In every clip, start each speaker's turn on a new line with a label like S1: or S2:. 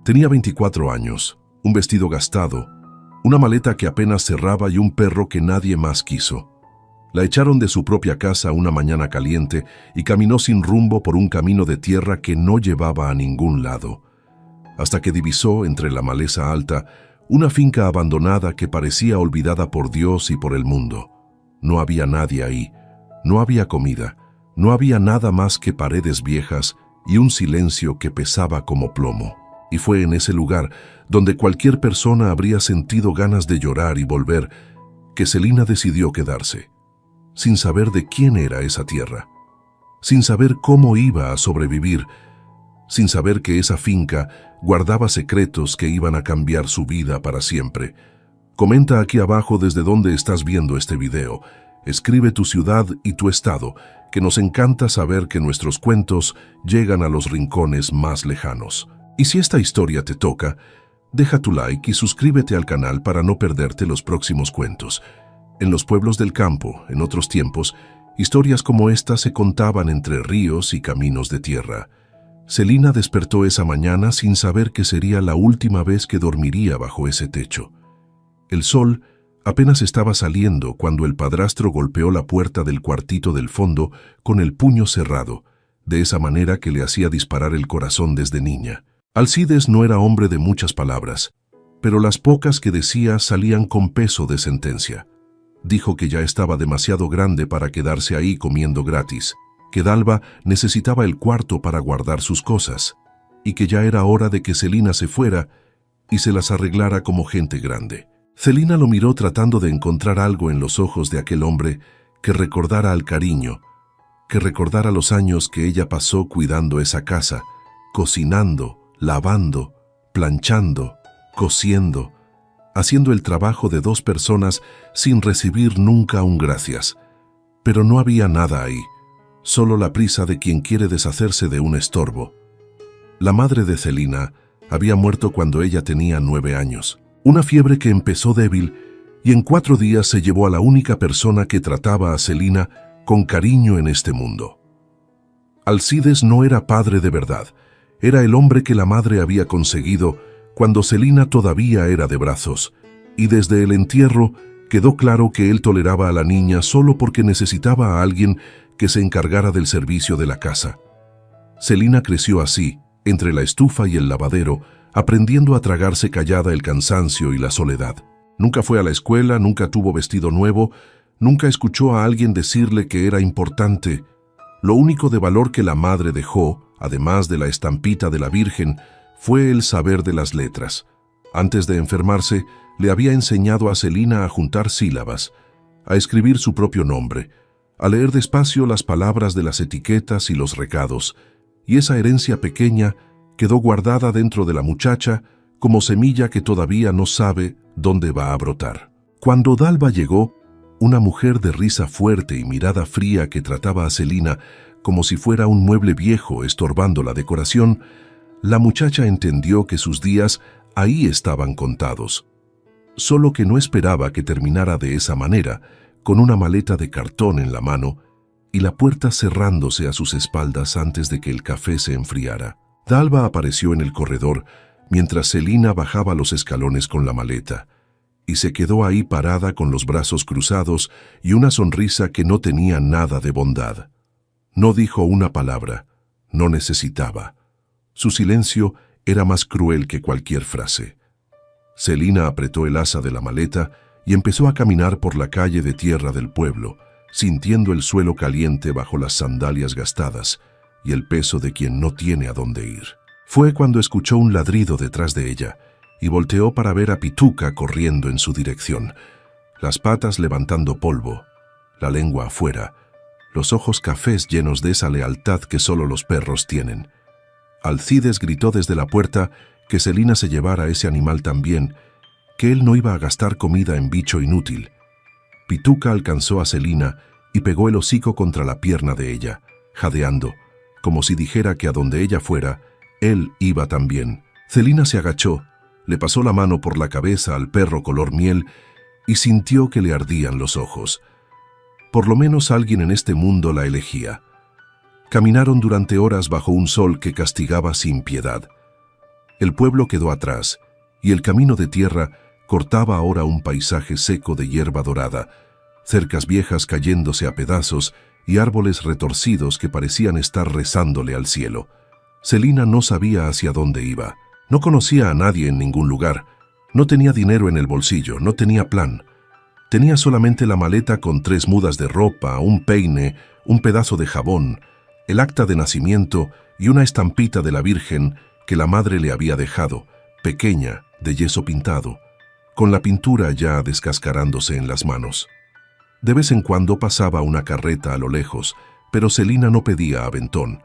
S1: Tenía 24 años, un vestido gastado, una maleta que apenas cerraba y un perro que nadie más quiso. La echaron de su propia casa una mañana caliente y caminó sin rumbo por un camino de tierra que no llevaba a ningún lado, hasta que divisó entre la maleza alta una finca abandonada que parecía olvidada por Dios y por el mundo. No había nadie ahí, no había comida, no había nada más que paredes viejas y un silencio que pesaba como plomo. Y fue en ese lugar, donde cualquier persona habría sentido ganas de llorar y volver, que Celina decidió quedarse, sin saber de quién era esa tierra, sin saber cómo iba a sobrevivir, sin saber que esa finca guardaba secretos que iban a cambiar su vida para siempre. Comenta aquí abajo desde dónde estás viendo este video. Escribe tu ciudad y tu estado, que nos encanta saber que nuestros cuentos llegan a los rincones más lejanos. Y si esta historia te toca, deja tu like y suscríbete al canal para no perderte los próximos cuentos. En los pueblos del campo, en otros tiempos, historias como esta se contaban entre ríos y caminos de tierra. Celina despertó esa mañana sin saber que sería la última vez que dormiría bajo ese techo. El sol apenas estaba saliendo cuando el padrastro golpeó la puerta del cuartito del fondo con el puño cerrado, de esa manera que le hacía disparar el corazón desde niña. Alcides no era hombre de muchas palabras, pero las pocas que decía salían con peso de sentencia. Dijo que ya estaba demasiado grande para quedarse ahí comiendo gratis, que Dalva necesitaba el cuarto para guardar sus cosas, y que ya era hora de que Celina se fuera y se las arreglara como gente grande. Celina lo miró tratando de encontrar algo en los ojos de aquel hombre que recordara al cariño, que recordara los años que ella pasó cuidando esa casa, cocinando, lavando, planchando, cosiendo, haciendo el trabajo de dos personas sin recibir nunca un gracias. Pero no había nada ahí, solo la prisa de quien quiere deshacerse de un estorbo. La madre de Celina había muerto cuando ella tenía 9 años. Una fiebre que empezó débil y en 4 días se llevó a la única persona que trataba a Celina con cariño en este mundo. Alcides no era padre de verdad. Era el hombre que la madre había conseguido cuando Celina todavía era de brazos, y desde el entierro quedó claro que él toleraba a la niña solo porque necesitaba a alguien que se encargara del servicio de la casa. Celina creció así, entre la estufa y el lavadero, aprendiendo a tragarse callada el cansancio y la soledad. Nunca fue a la escuela, nunca tuvo vestido nuevo, nunca escuchó a alguien decirle que era importante. Lo único de valor que la madre dejó, además de la estampita de la Virgen, fue el saber de las letras. Antes de enfermarse, le había enseñado a Celina a juntar sílabas, a escribir su propio nombre, a leer despacio las palabras de las etiquetas y los recados, y esa herencia pequeña quedó guardada dentro de la muchacha como semilla que todavía no sabe dónde va a brotar. Cuando Dalva llegó, una mujer de risa fuerte y mirada fría que trataba a Celina como si fuera un mueble viejo estorbando la decoración, la muchacha entendió que sus días ahí estaban contados. Solo que no esperaba que terminara de esa manera, con una maleta de cartón en la mano y la puerta cerrándose a sus espaldas antes de que el café se enfriara. Dalva apareció en el corredor mientras Celina bajaba los escalones con la maleta, y se quedó ahí parada con los brazos cruzados y una sonrisa que no tenía nada de bondad. No dijo una palabra, no necesitaba. Su silencio era más cruel que cualquier frase. Celina apretó el asa de la maleta y empezó a caminar por la calle de tierra del pueblo, sintiendo el suelo caliente bajo las sandalias gastadas y el peso de quien no tiene a dónde ir. Fue cuando escuchó un ladrido detrás de ella y volteó para ver a Pituca corriendo en su dirección, las patas levantando polvo, la lengua afuera, los ojos cafés llenos de esa lealtad que solo los perros tienen. Alcides gritó desde la puerta que Celina se llevara a ese animal también, que él no iba a gastar comida en bicho inútil. Pituca alcanzó a Celina y pegó el hocico contra la pierna de ella, jadeando, como si dijera que a donde ella fuera, él iba también. Celina se agachó, le pasó la mano por la cabeza al perro color miel y sintió que le ardían los ojos. Por lo menos alguien en este mundo la elegía. Caminaron durante horas bajo un sol que castigaba sin piedad. El pueblo quedó atrás, y el camino de tierra cortaba ahora un paisaje seco de hierba dorada, cercas viejas cayéndose a pedazos y árboles retorcidos que parecían estar rezándole al cielo. Celina no sabía hacia dónde iba. No conocía a nadie en ningún lugar. No tenía dinero en el bolsillo, no tenía plan. Tenía solamente la maleta con 3 mudas de ropa, un peine, un pedazo de jabón, el acta de nacimiento y una estampita de la Virgen que la madre le había dejado, pequeña, de yeso pintado, con la pintura ya descascarándose en las manos. De vez en cuando pasaba una carreta a lo lejos, pero Celina no pedía aventón.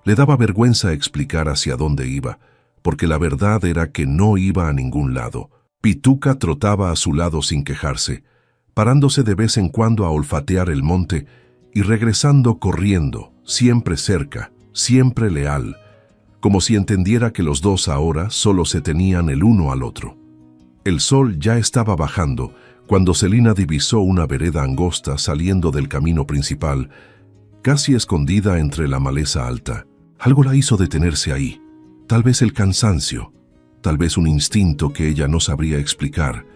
S1: Le daba vergüenza explicar hacia dónde iba, porque la verdad era que no iba a ningún lado. Pituca trotaba a su lado sin quejarse, parándose de vez en cuando a olfatear el monte y regresando corriendo, siempre cerca, siempre leal, como si entendiera que los dos ahora solo se tenían el uno al otro. El sol ya estaba bajando cuando Celina divisó una vereda angosta saliendo del camino principal, casi escondida entre la maleza alta. Algo la hizo detenerse ahí, tal vez el cansancio, tal vez un instinto que ella no sabría explicar,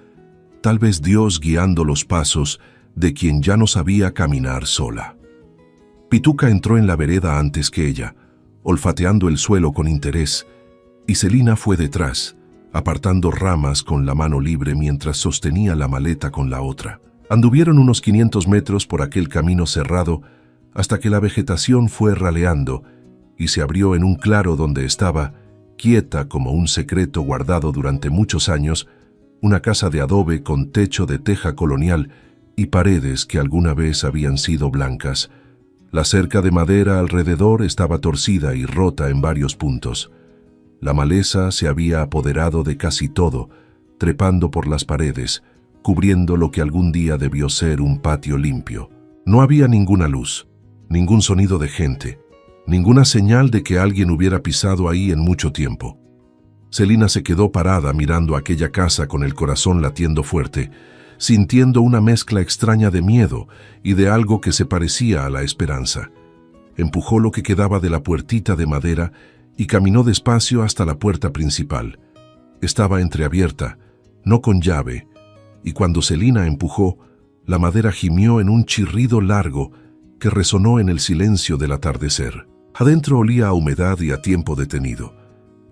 S1: tal vez Dios guiando los pasos de quien ya no sabía caminar sola. Pituca entró en la vereda antes que ella, olfateando el suelo con interés, y Celina fue detrás, apartando ramas con la mano libre mientras sostenía la maleta con la otra. Anduvieron unos 500 metros por aquel camino cerrado hasta que la vegetación fue raleando y se abrió en un claro donde estaba, quieta como un secreto guardado durante muchos años, una casa de adobe con techo de teja colonial y paredes que alguna vez habían sido blancas. La cerca de madera alrededor estaba torcida y rota en varios puntos. La maleza se había apoderado de casi todo, trepando por las paredes, cubriendo lo que algún día debió ser un patio limpio. No había ninguna luz, ningún sonido de gente, ninguna señal de que alguien hubiera pisado ahí en mucho tiempo. Celina se quedó parada mirando aquella casa con el corazón latiendo fuerte, sintiendo una mezcla extraña de miedo y de algo que se parecía a la esperanza. Empujó lo que quedaba de la puertita de madera y caminó despacio hasta la puerta principal. Estaba entreabierta, no con llave, y cuando Celina empujó, la madera gimió en un chirrido largo que resonó en el silencio del atardecer. Adentro olía a humedad y a tiempo detenido.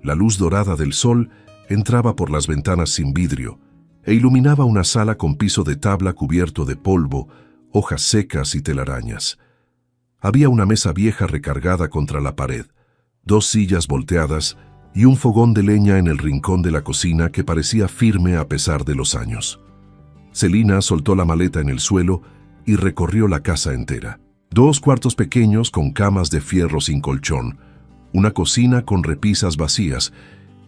S1: La luz dorada del sol entraba por las ventanas sin vidrio e iluminaba una sala con piso de tabla cubierto de polvo, hojas secas y telarañas. Había una mesa vieja recargada contra la pared, 2 sillas volteadas y un fogón de leña en el rincón de la cocina que parecía firme a pesar de los años. Celina soltó la maleta en el suelo y recorrió la casa entera. 2 cuartos pequeños con camas de fierro sin colchón, una cocina con repisas vacías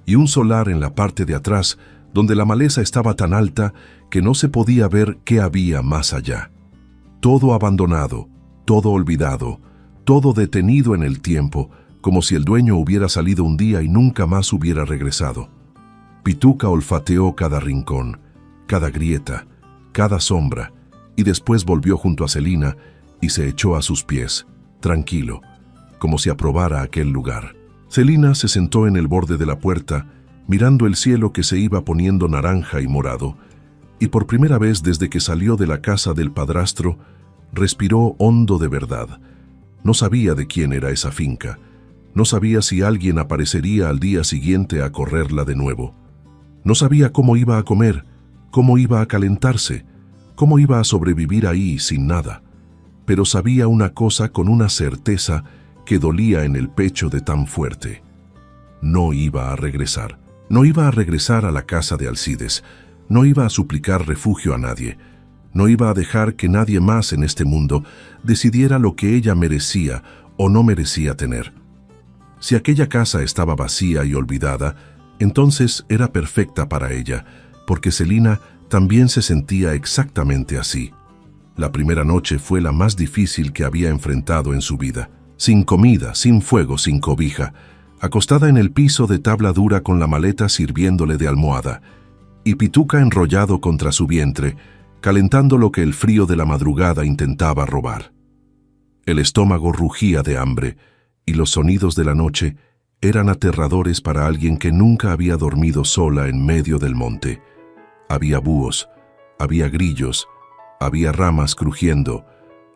S1: y un solar en la parte de atrás donde la maleza estaba tan alta que no se podía ver qué había más allá. Todo abandonado, todo olvidado, todo detenido en el tiempo, como si el dueño hubiera salido un día y nunca más hubiera regresado. Pituca olfateó cada rincón, cada grieta, cada sombra, y después volvió junto a Celina y se echó a sus pies, tranquilo, como si aprobara aquel lugar. Celina se sentó en el borde de la puerta, mirando el cielo que se iba poniendo naranja y morado, y por primera vez desde que salió de la casa del padrastro, respiró hondo de verdad. No sabía de quién era esa finca, no sabía si alguien aparecería al día siguiente a correrla de nuevo. No sabía cómo iba a comer, cómo iba a calentarse, cómo iba a sobrevivir ahí sin nada. Pero sabía una cosa con una certeza que dolía en el pecho de tan fuerte. No iba a regresar. No iba a regresar a la casa de Alcides. No iba a suplicar refugio a nadie. No iba a dejar que nadie más en este mundo decidiera lo que ella merecía o no merecía tener. Si aquella casa estaba vacía y olvidada, entonces era perfecta para ella, porque Celina también se sentía exactamente así. La primera noche fue la más difícil que había enfrentado en su vida. Sin comida, sin fuego, sin cobija, acostada en el piso de tabla dura con la maleta sirviéndole de almohada, y Pituca enrollado contra su vientre, calentando lo que el frío de la madrugada intentaba robar. El estómago rugía de hambre, y los sonidos de la noche eran aterradores para alguien que nunca había dormido sola en medio del monte. Había búhos, había grillos, había ramas crujiendo,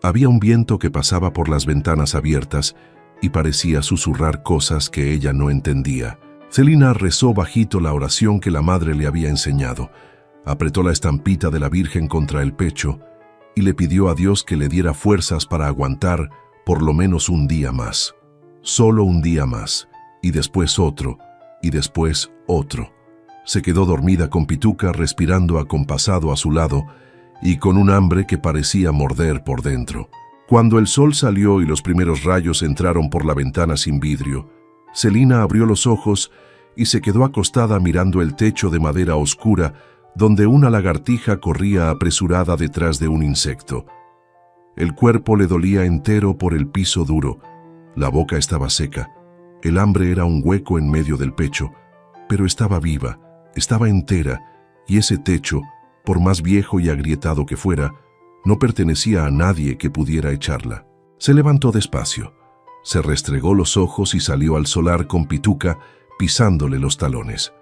S1: había un viento que pasaba por las ventanas abiertas y parecía susurrar cosas que ella no entendía. Celina rezó bajito la oración que la madre le había enseñado, apretó la estampita de la Virgen contra el pecho y le pidió a Dios que le diera fuerzas para aguantar por lo menos un día más. Solo un día más, y después otro, y después otro. Se quedó dormida con Pituca respirando acompasado a su lado y con un hambre que parecía morder por dentro. Cuando el sol salió y los primeros rayos entraron por la ventana sin vidrio, Celina abrió los ojos y se quedó acostada mirando el techo de madera oscura donde una lagartija corría apresurada detrás de un insecto. El cuerpo le dolía entero por el piso duro, la boca estaba seca, el hambre era un hueco en medio del pecho, pero estaba viva, estaba entera, y ese techo, por más viejo y agrietado que fuera, no pertenecía a nadie que pudiera echarla. Se levantó despacio, se restregó los ojos y salió al solar con Pituca pisándole los talones.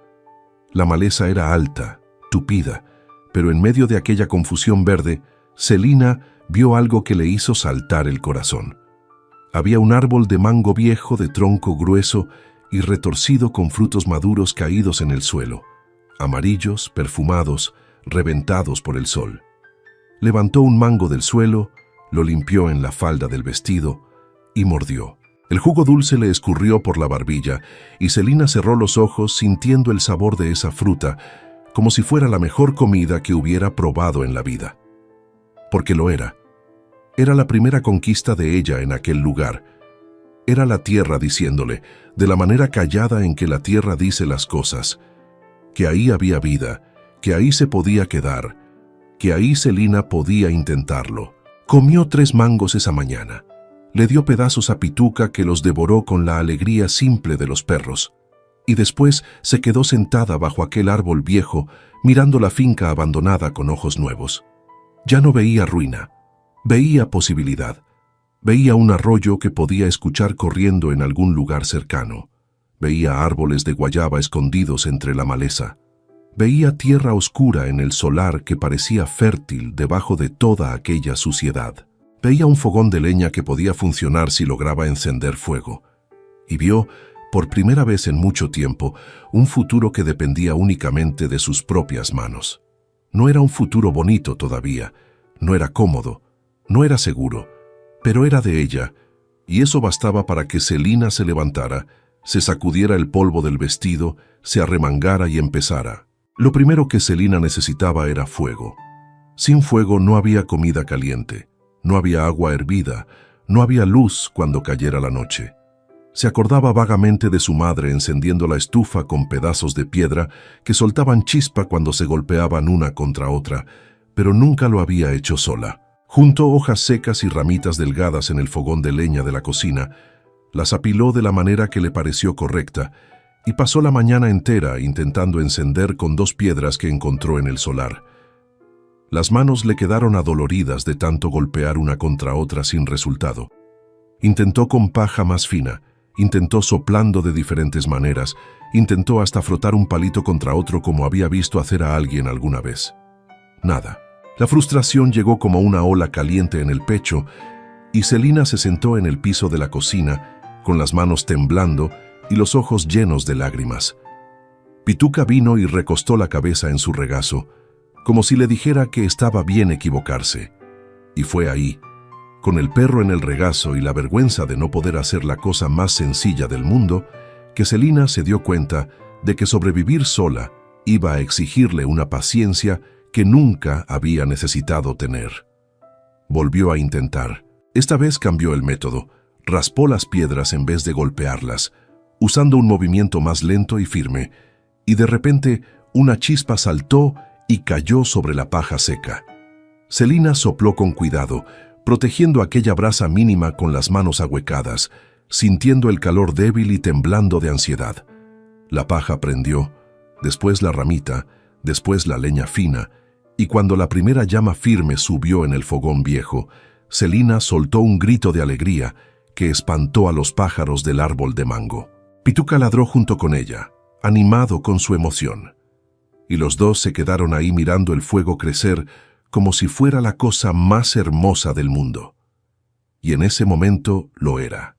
S1: La maleza era alta, tupida, pero en medio de aquella confusión verde, Celina vio algo que le hizo saltar el corazón. Había un árbol de mango viejo de tronco grueso y retorcido con frutos maduros caídos en el suelo, amarillos, perfumados, reventados por el sol. Levantó un mango del suelo, lo limpió en la falda del vestido y mordió. El jugo dulce le escurrió por la barbilla y Celina cerró los ojos sintiendo el sabor de esa fruta, como si fuera la mejor comida que hubiera probado en la vida. Porque lo era. Era la primera conquista de ella en aquel lugar. Era la tierra diciéndole, de la manera callada en que la tierra dice las cosas, que ahí había vida, que ahí se podía quedar, que ahí Celina podía intentarlo. Comió 3 mangos esa mañana. Le dio pedazos a Pituca que los devoró con la alegría simple de los perros. Y después se quedó sentada bajo aquel árbol viejo, mirando la finca abandonada con ojos nuevos. Ya no veía ruina, veía posibilidad. Veía un arroyo que podía escuchar corriendo en algún lugar cercano. Veía árboles de guayaba escondidos entre la maleza. Veía tierra oscura en el solar que parecía fértil debajo de toda aquella suciedad. Veía un fogón de leña que podía funcionar si lograba encender fuego. Y vio, por primera vez en mucho tiempo, un futuro que dependía únicamente de sus propias manos. No era un futuro bonito todavía, no era cómodo, no era seguro, pero era de ella, y eso bastaba para que Celina se levantara, se sacudiera el polvo del vestido, se arremangara y empezara. Lo primero que Celina necesitaba era fuego. Sin fuego no había comida caliente, no había agua hervida, no había luz cuando cayera la noche. Se acordaba vagamente de su madre encendiendo la estufa con pedazos de piedra que soltaban chispa cuando se golpeaban una contra otra, pero nunca lo había hecho sola. Juntó hojas secas y ramitas delgadas en el fogón de leña de la cocina, las apiló de la manera que le pareció correcta y pasó la mañana entera intentando encender con 2 piedras que encontró en el solar. Las manos le quedaron adoloridas de tanto golpear una contra otra sin resultado. Intentó con paja más fina, intentó soplando de diferentes maneras, intentó hasta frotar un palito contra otro como había visto hacer a alguien alguna vez. Nada. La frustración llegó como una ola caliente en el pecho y Celina se sentó en el piso de la cocina, con las manos temblando y los ojos llenos de lágrimas. Pituca vino y recostó la cabeza en su regazo, como si le dijera que estaba bien equivocarse. Y fue ahí, con el perro en el regazo y la vergüenza de no poder hacer la cosa más sencilla del mundo, que Celina se dio cuenta de que sobrevivir sola iba a exigirle una paciencia que nunca había necesitado tener. Volvió a intentar. Esta vez cambió el método. Raspó las piedras en vez de golpearlas, usando un movimiento más lento y firme, y de repente una chispa saltó y cayó sobre la paja seca. Celina sopló con cuidado, protegiendo aquella brasa mínima con las manos ahuecadas, sintiendo el calor débil y temblando de ansiedad. La paja prendió, después la ramita, después la leña fina, y cuando la primera llama firme subió en el fogón viejo, Celina soltó un grito de alegría que espantó a los pájaros del árbol de mango. Pituca ladró junto con ella, animado con su emoción. Y los dos se quedaron ahí mirando el fuego crecer como si fuera la cosa más hermosa del mundo. Y en ese momento lo era.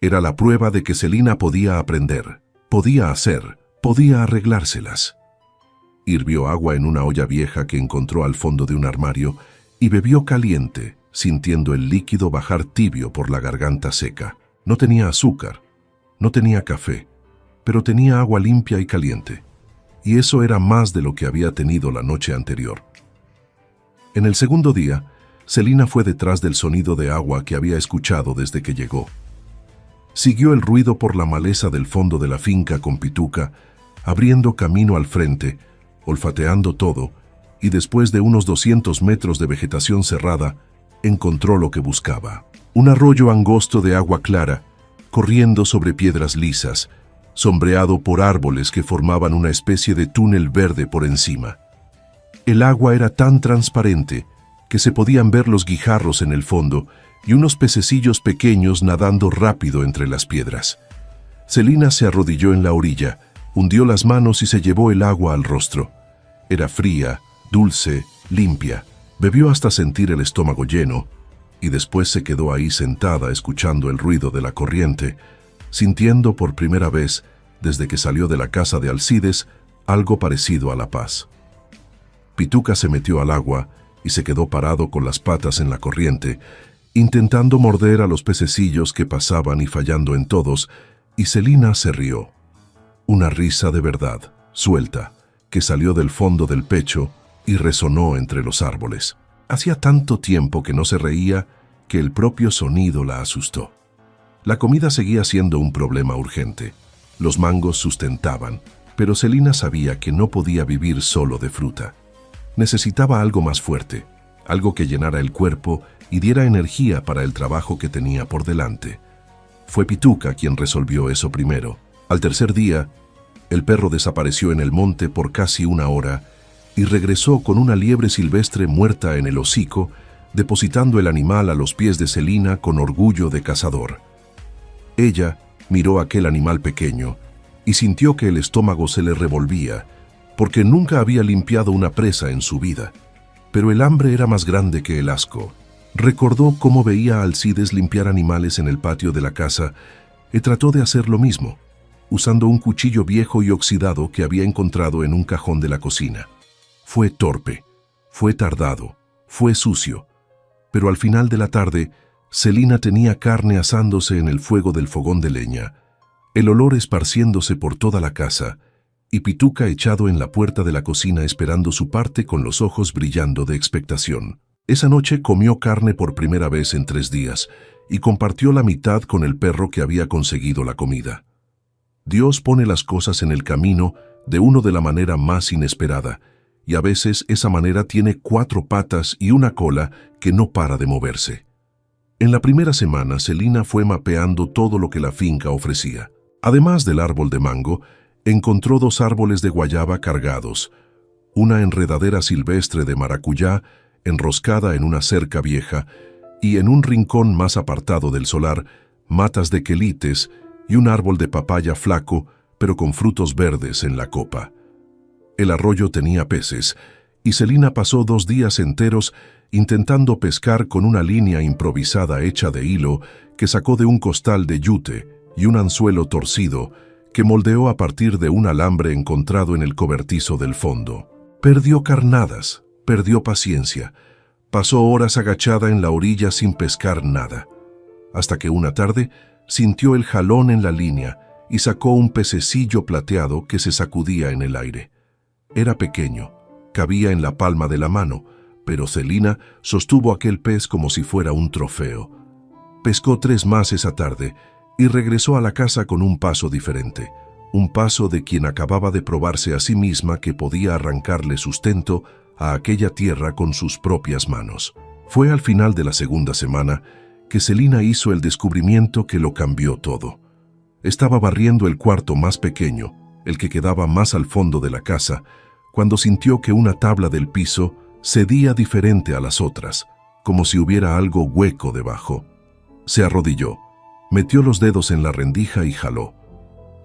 S1: Era la prueba de que Celina podía aprender, podía hacer, podía arreglárselas. Hirvió agua en una olla vieja que encontró al fondo de un armario y bebió caliente, sintiendo el líquido bajar tibio por la garganta seca. No tenía azúcar, no tenía café, pero tenía agua limpia y caliente. Y eso era más de lo que había tenido la noche anterior. En el segundo día, Celina fue detrás del sonido de agua que había escuchado desde que llegó. Siguió el ruido por la maleza del fondo de la finca con Pituca, abriendo camino al frente, olfateando todo, y después de unos 200 metros de vegetación cerrada, encontró lo que buscaba. Un arroyo angosto de agua clara, corriendo sobre piedras lisas, sombreado por árboles que formaban una especie de túnel verde por encima. El agua era tan transparente que se podían ver los guijarros en el fondo y unos pececillos pequeños nadando rápido entre las piedras. Celina se arrodilló en la orilla, hundió las manos y se llevó el agua al rostro. Era fría, dulce, limpia. Bebió hasta sentir el estómago lleno y después se quedó ahí sentada escuchando el ruido de la corriente, sintiendo por primera vez, desde que salió de la casa de Alcides, algo parecido a la paz. Pituca se metió al agua y se quedó parado con las patas en la corriente, intentando morder a los pececillos que pasaban y fallando en todos, y Celina se rió. Una risa de verdad, suelta, que salió del fondo del pecho y resonó entre los árboles. Hacía tanto tiempo que no se reía que el propio sonido la asustó. La comida seguía siendo un problema urgente. Los mangos sustentaban, pero Celina sabía que no podía vivir solo de fruta. Necesitaba algo más fuerte, algo que llenara el cuerpo y diera energía para el trabajo que tenía por delante. Fue Pituca quien resolvió eso primero. Al tercer día, el perro desapareció en el monte por casi una hora y regresó con una liebre silvestre muerta en el hocico, depositando el animal a los pies de Celina con orgullo de cazador. Ella miró aquel animal pequeño y sintió que el estómago se le revolvía, porque nunca había limpiado una presa en su vida. Pero el hambre era más grande que el asco. Recordó cómo veía a Alcides limpiar animales en el patio de la casa y trató de hacer lo mismo, usando un cuchillo viejo y oxidado que había encontrado en un cajón de la cocina. Fue torpe, fue tardado, fue sucio, pero al final de la tarde, Celina tenía carne asándose en el fuego del fogón de leña, el olor esparciéndose por toda la casa, y Pituca echado en la puerta de la cocina esperando su parte con los ojos brillando de expectación. Esa noche comió carne por primera vez en 3 días y compartió la mitad con el perro que había conseguido la comida. Dios pone las cosas en el camino de uno de la manera más inesperada, y a veces esa manera tiene 4 patas y una cola que no para de moverse. En la primera semana, Celina fue mapeando todo lo que la finca ofrecía. Además del árbol de mango, encontró 2 árboles de guayaba cargados, una enredadera silvestre de maracuyá enroscada en una cerca vieja y en un rincón más apartado del solar, matas de quelites y un árbol de papaya flaco, pero con frutos verdes en la copa. El arroyo tenía peces, y Celina pasó 2 días enteros intentando pescar con una línea improvisada hecha de hilo que sacó de un costal de yute y un anzuelo torcido que moldeó a partir de un alambre encontrado en el cobertizo del fondo. Perdió carnadas, perdió paciencia, pasó horas agachada en la orilla sin pescar nada, hasta que una tarde sintió el jalón en la línea y sacó un pececillo plateado que se sacudía en el aire. Era pequeño, cabía en la palma de la mano, pero Celina sostuvo aquel pez como si fuera un trofeo. Pescó 3 más esa tarde y regresó a la casa con un paso diferente, un paso de quien acababa de probarse a sí misma que podía arrancarle sustento a aquella tierra con sus propias manos. Fue al final de la segunda semana que Celina hizo el descubrimiento que lo cambió todo. Estaba barriendo el cuarto más pequeño, el que quedaba más al fondo de la casa, cuando sintió que una tabla del piso cedía diferente a las otras, como si hubiera algo hueco debajo. Se arrodilló, metió los dedos en la rendija y jaló.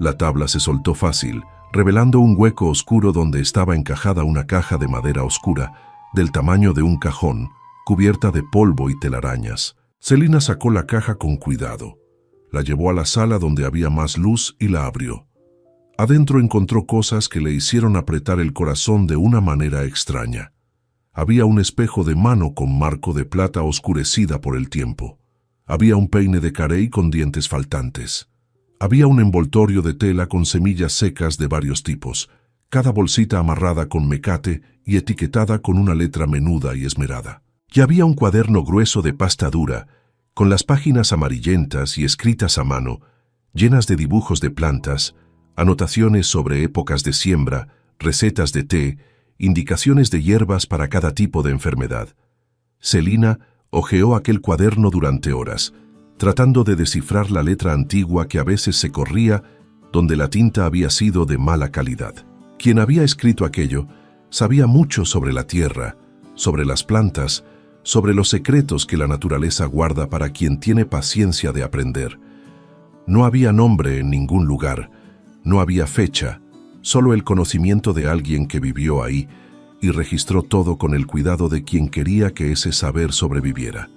S1: La tabla se soltó fácil, revelando un hueco oscuro donde estaba encajada una caja de madera oscura, del tamaño de un cajón, cubierta de polvo y telarañas. Celina sacó la caja con cuidado. La llevó a la sala donde había más luz y la abrió. Adentro encontró cosas que le hicieron apretar el corazón de una manera extraña. Había un espejo de mano con marco de plata oscurecida por el tiempo. Había un peine de carey con dientes faltantes. Había un envoltorio de tela con semillas secas de varios tipos, cada bolsita amarrada con mecate y etiquetada con una letra menuda y esmerada. Y había un cuaderno grueso de pasta dura, con las páginas amarillentas y escritas a mano, llenas de dibujos de plantas, anotaciones sobre épocas de siembra, recetas de té, indicaciones de hierbas para cada tipo de enfermedad. Celina hojeó aquel cuaderno durante horas, tratando de descifrar la letra antigua que a veces se corría donde la tinta había sido de mala calidad. Quien había escrito aquello sabía mucho sobre la tierra, sobre las plantas, sobre los secretos que la naturaleza guarda para quien tiene paciencia de aprender. No había nombre en ningún lugar, no había fecha, solo el conocimiento de alguien que vivió ahí y registró todo con el cuidado de quien quería que ese saber sobreviviera.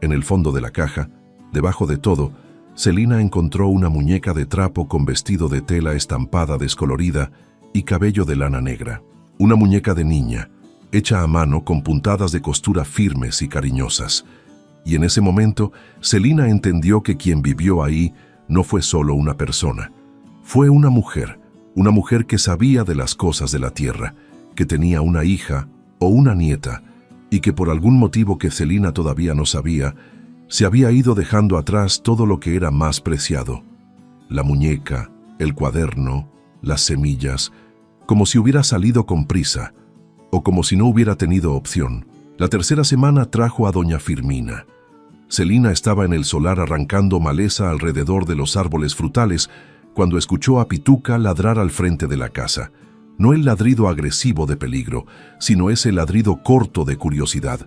S1: En el fondo de la caja, debajo de todo, Celina encontró una muñeca de trapo con vestido de tela estampada descolorida y cabello de lana negra. Una muñeca de niña, hecha a mano con puntadas de costura firmes y cariñosas. Y en ese momento, Celina entendió que quien vivió ahí no fue solo una persona. Fue una mujer que sabía de las cosas de la tierra, que tenía una hija o una nieta, y que por algún motivo que Celina todavía no sabía, se había ido dejando atrás todo lo que era más preciado. La muñeca, el cuaderno, las semillas, como si hubiera salido con prisa, o como si no hubiera tenido opción. La tercera semana trajo a doña Firmina. Celina estaba en el solar arrancando maleza alrededor de los árboles frutales cuando escuchó a Pituca ladrar al frente de la casa. No el ladrido agresivo de peligro, sino ese ladrido corto de curiosidad.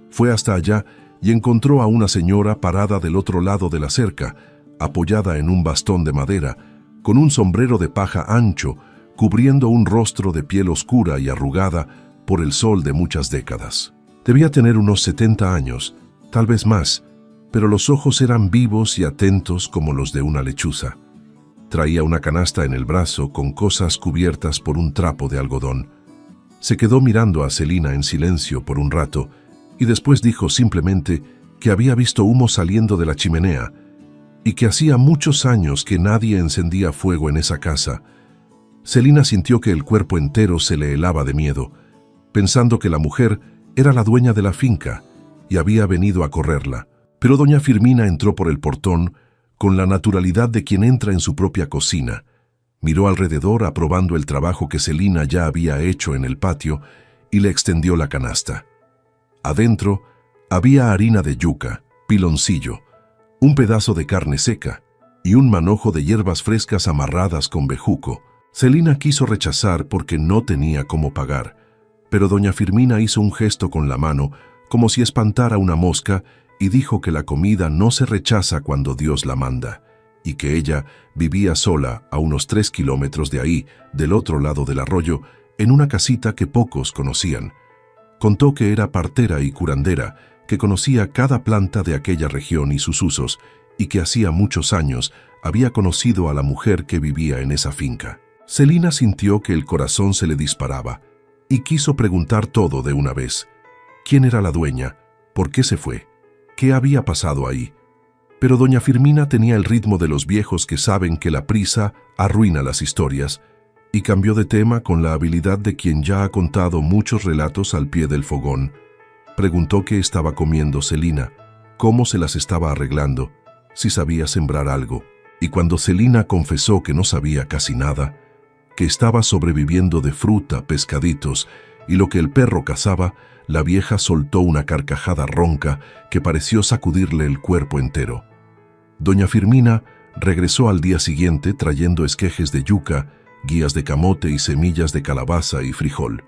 S1: Fue hasta allá y encontró a una señora parada del otro lado de la cerca, apoyada en un bastón de madera, con un sombrero de paja ancho, cubriendo un rostro de piel oscura y arrugada por el sol de muchas décadas. Debía tener unos 70 años, tal vez más, pero los ojos eran vivos y atentos como los de una lechuza. Traía una canasta en el brazo con cosas cubiertas por un trapo de algodón. Se quedó mirando a Celina en silencio por un rato y después dijo simplemente que había visto humo saliendo de la chimenea y que hacía muchos años que nadie encendía fuego en esa casa. Celina sintió que el cuerpo entero se le helaba de miedo, pensando que la mujer era la dueña de la finca y había venido a correrla. Pero doña Firmina entró por el portón con la naturalidad de quien entra en su propia cocina. Miró alrededor aprobando el trabajo que Celina ya había hecho en el patio y le extendió la canasta. Adentro había harina de yuca, piloncillo, un pedazo de carne seca y un manojo de hierbas frescas amarradas con bejuco. Celina quiso rechazar porque no tenía cómo pagar, pero doña Firmina hizo un gesto con la mano como si espantara una mosca y dijo que la comida no se rechaza cuando Dios la manda, y que ella vivía sola a unos 3 kilómetros de ahí, del otro lado del arroyo, en una casita que pocos conocían. Contó que era partera y curandera, que conocía cada planta de aquella región y sus usos, y que hacía muchos años había conocido a la mujer que vivía en esa finca. Celina sintió que el corazón se le disparaba, y quiso preguntar todo de una vez. ¿Quién era la dueña? ¿Por qué se fue? ¿Qué había pasado ahí? Pero doña Firmina tenía el ritmo de los viejos que saben que la prisa arruina las historias, y cambió de tema con la habilidad de quien ya ha contado muchos relatos al pie del fogón. Preguntó qué estaba comiendo Celina, cómo se las estaba arreglando, si sabía sembrar algo, y cuando Celina confesó que no sabía casi nada, que estaba sobreviviendo de fruta, pescaditos y lo que el perro cazaba, la vieja soltó una carcajada ronca que pareció sacudirle el cuerpo entero. Doña Firmina regresó al día siguiente trayendo esquejes de yuca, guías de camote y semillas de calabaza y frijol.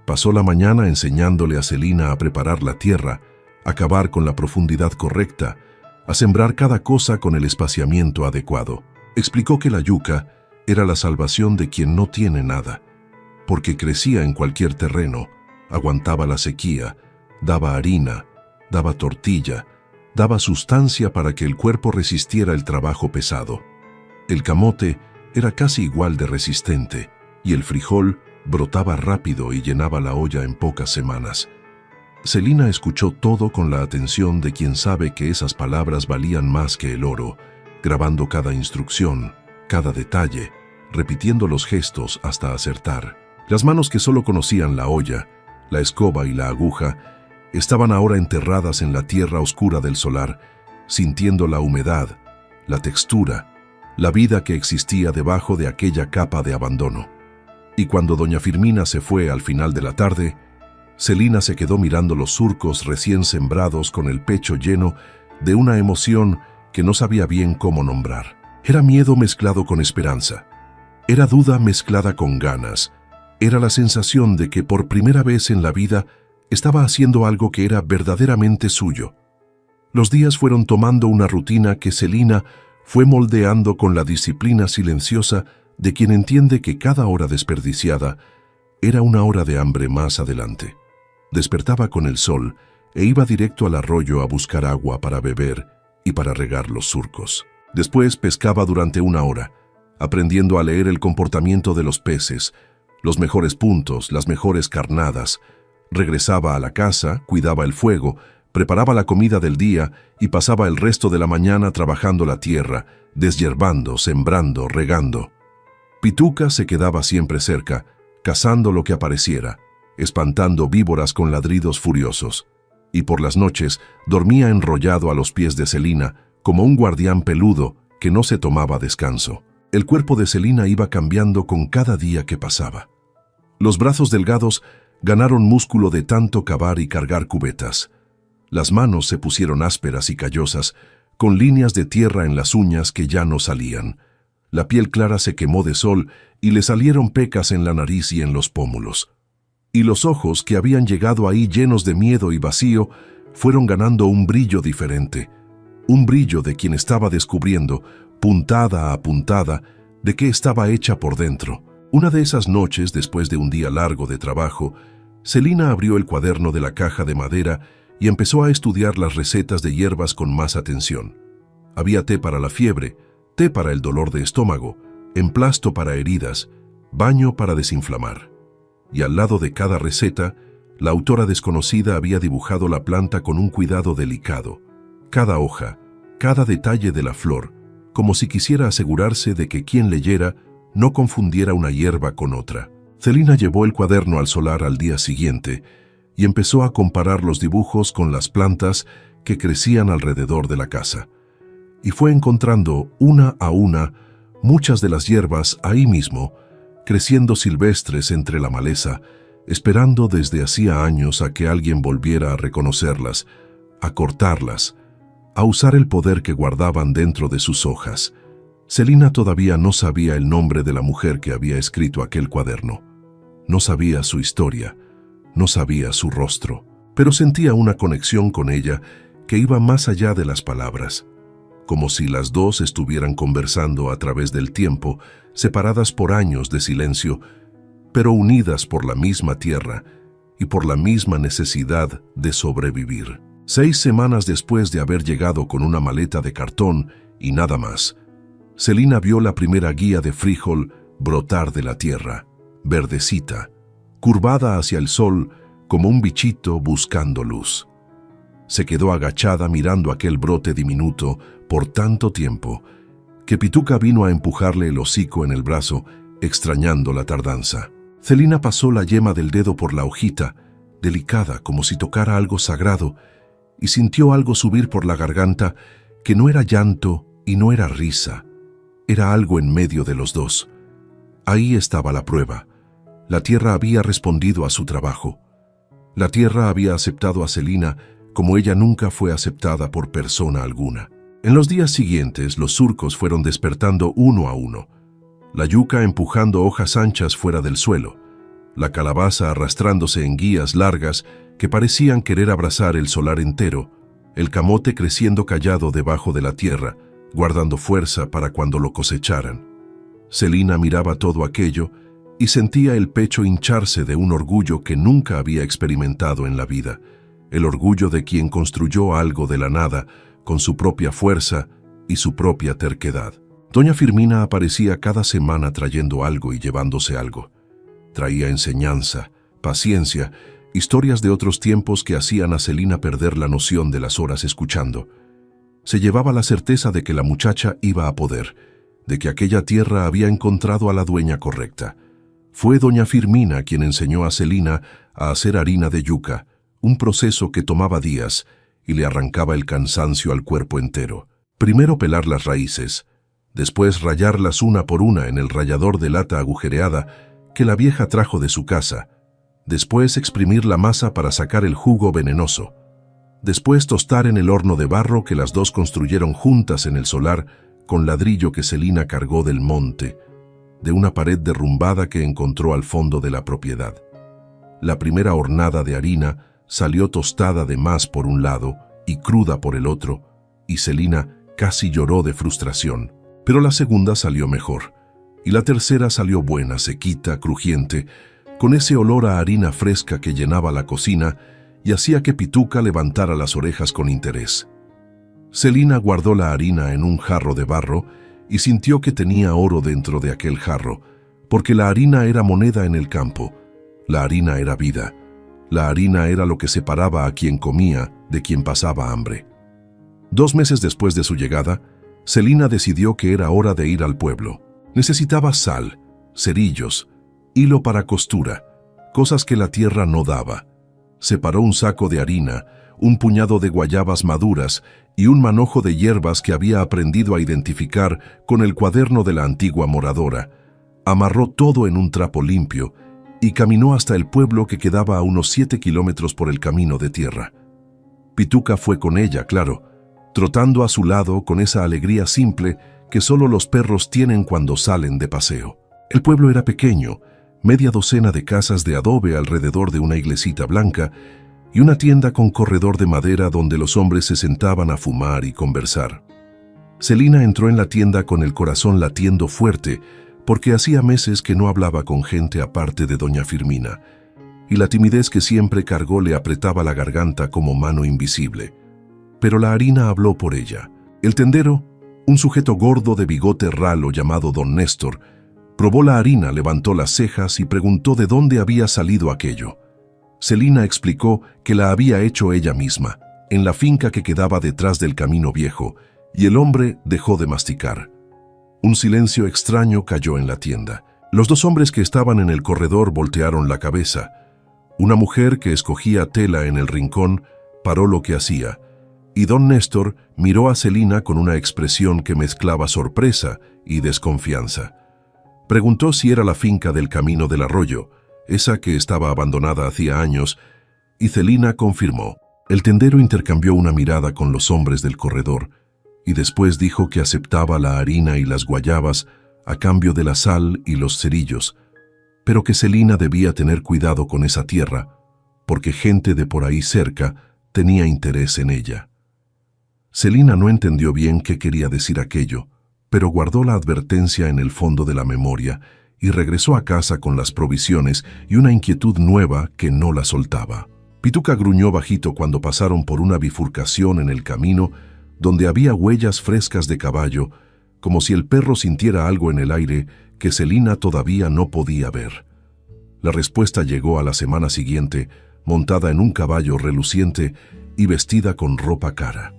S1: Pasó la mañana enseñándole a Celina a preparar la tierra, a cavar con la profundidad correcta, a sembrar cada cosa con el espaciamiento adecuado. Explicó que la yuca era la salvación de quien no tiene nada, porque crecía en cualquier terreno, aguantaba la sequía, daba harina, daba tortilla, daba sustancia para que el cuerpo resistiera el trabajo pesado. El camote era casi igual de resistente, y el frijol brotaba rápido y llenaba la olla en pocas semanas. Celina escuchó todo con la atención de quien sabe que esas palabras valían más que el oro, grabando cada instrucción, cada detalle, repitiendo los gestos hasta acertar. Las manos que solo conocían la olla, la escoba y la aguja, estaban ahora enterradas en la tierra oscura del solar, sintiendo la humedad, la textura, la vida que existía debajo de aquella capa de abandono. Y cuando doña Firmina se fue al final de la tarde, Celina se quedó mirando los surcos recién sembrados con el pecho lleno de una emoción que no sabía bien cómo nombrar. Era miedo mezclado con esperanza. Era duda mezclada con ganas. Era la sensación de que por primera vez en la vida estaba haciendo algo que era verdaderamente suyo. Los días fueron tomando una rutina que Celina fue moldeando con la disciplina silenciosa de quien entiende que cada hora desperdiciada era una hora de hambre más adelante. Despertaba con el sol e iba directo al arroyo a buscar agua para beber y para regar los surcos. Después pescaba durante una hora, aprendiendo a leer el comportamiento de los peces, los mejores puntos, las mejores carnadas. Regresaba a la casa, cuidaba el fuego, preparaba la comida del día y pasaba el resto de la mañana trabajando la tierra, deshiervando, sembrando, regando. Pituca se quedaba siempre cerca, cazando lo que apareciera, espantando víboras con ladridos furiosos, y por las noches dormía enrollado a los pies de Celina como un guardián peludo que no se tomaba descanso. El cuerpo de Celina iba cambiando con cada día que pasaba. Los brazos delgados ganaron músculo de tanto cavar y cargar cubetas. Las manos se pusieron ásperas y callosas, con líneas de tierra en las uñas que ya no salían. La piel clara se quemó de sol y le salieron pecas en la nariz y en los pómulos. Y los ojos, que habían llegado ahí llenos de miedo y vacío, fueron ganando un brillo diferente. Un brillo de quien estaba descubriendo, puntada a puntada, de qué estaba hecha por dentro. Una de esas noches, después de un día largo de trabajo, Celina abrió el cuaderno de la caja de madera y empezó a estudiar las recetas de hierbas con más atención. Había té para la fiebre, té para el dolor de estómago, emplasto para heridas, baño para desinflamar. Y al lado de cada receta, la autora desconocida había dibujado la planta con un cuidado delicado. Cada hoja, cada detalle de la flor, como si quisiera asegurarse de que quien leyera no confundiera una hierba con otra. Celina llevó el cuaderno al solar al día siguiente y empezó a comparar los dibujos con las plantas que crecían alrededor de la casa. Y fue encontrando, una a una, muchas de las hierbas ahí mismo, creciendo silvestres entre la maleza, esperando desde hacía años a que alguien volviera a reconocerlas, a cortarlas, a usar el poder que guardaban dentro de sus hojas. Celina todavía no sabía el nombre de la mujer que había escrito aquel cuaderno. No sabía su historia, no sabía su rostro, pero sentía una conexión con ella que iba más allá de las palabras, como si las dos estuvieran conversando a través del tiempo, separadas por años de silencio, pero unidas por la misma tierra y por la misma necesidad de sobrevivir. 6 semanas después de haber llegado con una maleta de cartón y nada más, Celina vio la primera guía de frijol brotar de la tierra, verdecita, curvada hacia el sol como un bichito buscando luz. Se quedó agachada mirando aquel brote diminuto por tanto tiempo que Pituca vino a empujarle el hocico en el brazo, extrañando la tardanza. Celina pasó la yema del dedo por la hojita, delicada como si tocara algo sagrado, y sintió algo subir por la garganta que no era llanto y no era risa. Era algo en medio de los dos. Ahí estaba la prueba. La tierra había respondido a su trabajo. La tierra había aceptado a Celina como ella nunca fue aceptada por persona alguna. En los días siguientes, los surcos fueron despertando uno a uno. La yuca empujando hojas anchas fuera del suelo, la calabaza arrastrándose en guías largas que parecían querer abrazar el solar entero, el camote creciendo callado debajo de la tierra, guardando fuerza para cuando lo cosecharan. Celina miraba todo aquello y sentía el pecho hincharse de un orgullo que nunca había experimentado en la vida, el orgullo de quien construyó algo de la nada con su propia fuerza y su propia terquedad. Doña Firmina aparecía cada semana trayendo algo y llevándose algo. Traía enseñanza, paciencia, historias de otros tiempos que hacían a Celina perder la noción de las horas escuchando. Se llevaba la certeza de que la muchacha iba a poder, de que aquella tierra había encontrado a la dueña correcta. Fue doña Firmina quien enseñó a Celina a hacer harina de yuca, un proceso que tomaba días y le arrancaba el cansancio al cuerpo entero. Primero pelar las raíces, después rallarlas una por una en el rallador de lata agujereada que la vieja trajo de su casa, después exprimir la masa para sacar el jugo venenoso, después tostar en el horno de barro que las dos construyeron juntas en el solar con ladrillo que Celina cargó del monte, de una pared derrumbada que encontró al fondo de la propiedad. La primera hornada de harina salió tostada de más por un lado y cruda por el otro, y Celina casi lloró de frustración. Pero la segunda salió mejor, y la tercera salió buena, sequita, crujiente, con ese olor a harina fresca que llenaba la cocina y hacía que Pituca levantara las orejas con interés. Celina guardó la harina en un jarro de barro y sintió que tenía oro dentro de aquel jarro, porque la harina era moneda en el campo, la harina era vida, la harina era lo que separaba a quien comía de quien pasaba hambre. 2 meses después de su llegada, Celina decidió que era hora de ir al pueblo. Necesitaba sal, cerillos, hilo para costura, cosas que la tierra no daba. Separó un saco de harina, un puñado de guayabas maduras y un manojo de hierbas que había aprendido a identificar con el cuaderno de la antigua moradora. Amarró todo en un trapo limpio y caminó hasta el pueblo que quedaba a unos 7 kilómetros por el camino de tierra. Pituca fue con ella, claro, trotando a su lado con esa alegría simple que solo los perros tienen cuando salen de paseo. El pueblo era pequeño, media docena de casas de adobe alrededor de una iglesita blanca y una tienda con corredor de madera donde los hombres se sentaban a fumar y conversar. Celina entró en la tienda con el corazón latiendo fuerte porque hacía meses que no hablaba con gente aparte de doña Firmina, y la timidez que siempre cargó le apretaba la garganta como mano invisible. Pero la harina habló por ella. El tendero, un sujeto gordo de bigote ralo llamado don Néstor, probó la harina, levantó las cejas y preguntó de dónde había salido aquello. Celina explicó que la había hecho ella misma, en la finca que quedaba detrás del camino viejo, y el hombre dejó de masticar. Un silencio extraño cayó en la tienda. Los 2 hombres que estaban en el corredor voltearon la cabeza. Una mujer que escogía tela en el rincón paró lo que hacía, y don Néstor miró a Celina con una expresión que mezclaba sorpresa y desconfianza. Preguntó si era la finca del camino del arroyo, esa que estaba abandonada hacía años, y Celina confirmó. El tendero intercambió una mirada con los hombres del corredor, y después dijo que aceptaba la harina y las guayabas a cambio de la sal y los cerillos, pero que Celina debía tener cuidado con esa tierra, porque gente de por ahí cerca tenía interés en ella. Celina no entendió bien qué quería decir aquello, pero guardó la advertencia en el fondo de la memoria y regresó a casa con las provisiones y una inquietud nueva que no la soltaba. Pituca gruñó bajito cuando pasaron por una bifurcación en el camino donde había huellas frescas de caballo, como si el perro sintiera algo en el aire que Celina todavía no podía ver. La respuesta llegó a la semana siguiente, montada en un caballo reluciente y vestida con ropa cara.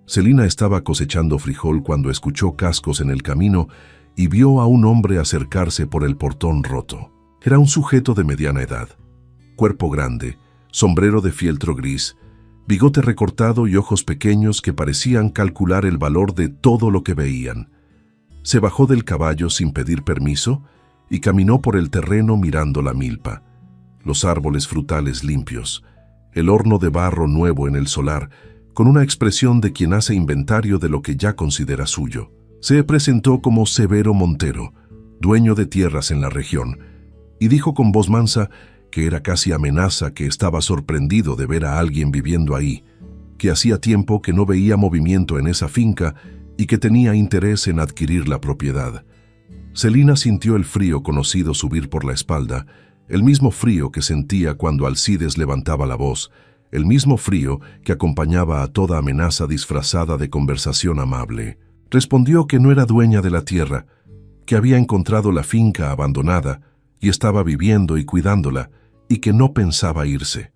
S1: Celina estaba cosechando frijol cuando escuchó cascos en el camino y vio a un hombre acercarse por el portón roto. Era un sujeto de mediana edad, cuerpo grande, sombrero de fieltro gris, bigote recortado y ojos pequeños que parecían calcular el valor de todo lo que veían. Se bajó del caballo sin pedir permiso y caminó por el terreno mirando la milpa, los árboles frutales limpios, el horno de barro nuevo en el solar, con una expresión de quien hace inventario de lo que ya considera suyo. Se presentó como Severo Montero, dueño de tierras en la región, y dijo con voz mansa que era casi amenaza que estaba sorprendido de ver a alguien viviendo ahí, que hacía tiempo que no veía movimiento en esa finca y que tenía interés en adquirir la propiedad. Celina sintió el frío conocido subir por la espalda, el mismo frío que sentía cuando Alcides levantaba la voz, el mismo frío que acompañaba a toda amenaza disfrazada de conversación amable. Respondió que no era dueña de la tierra, que había encontrado la finca abandonada y estaba viviendo y cuidándola, y que no pensaba irse.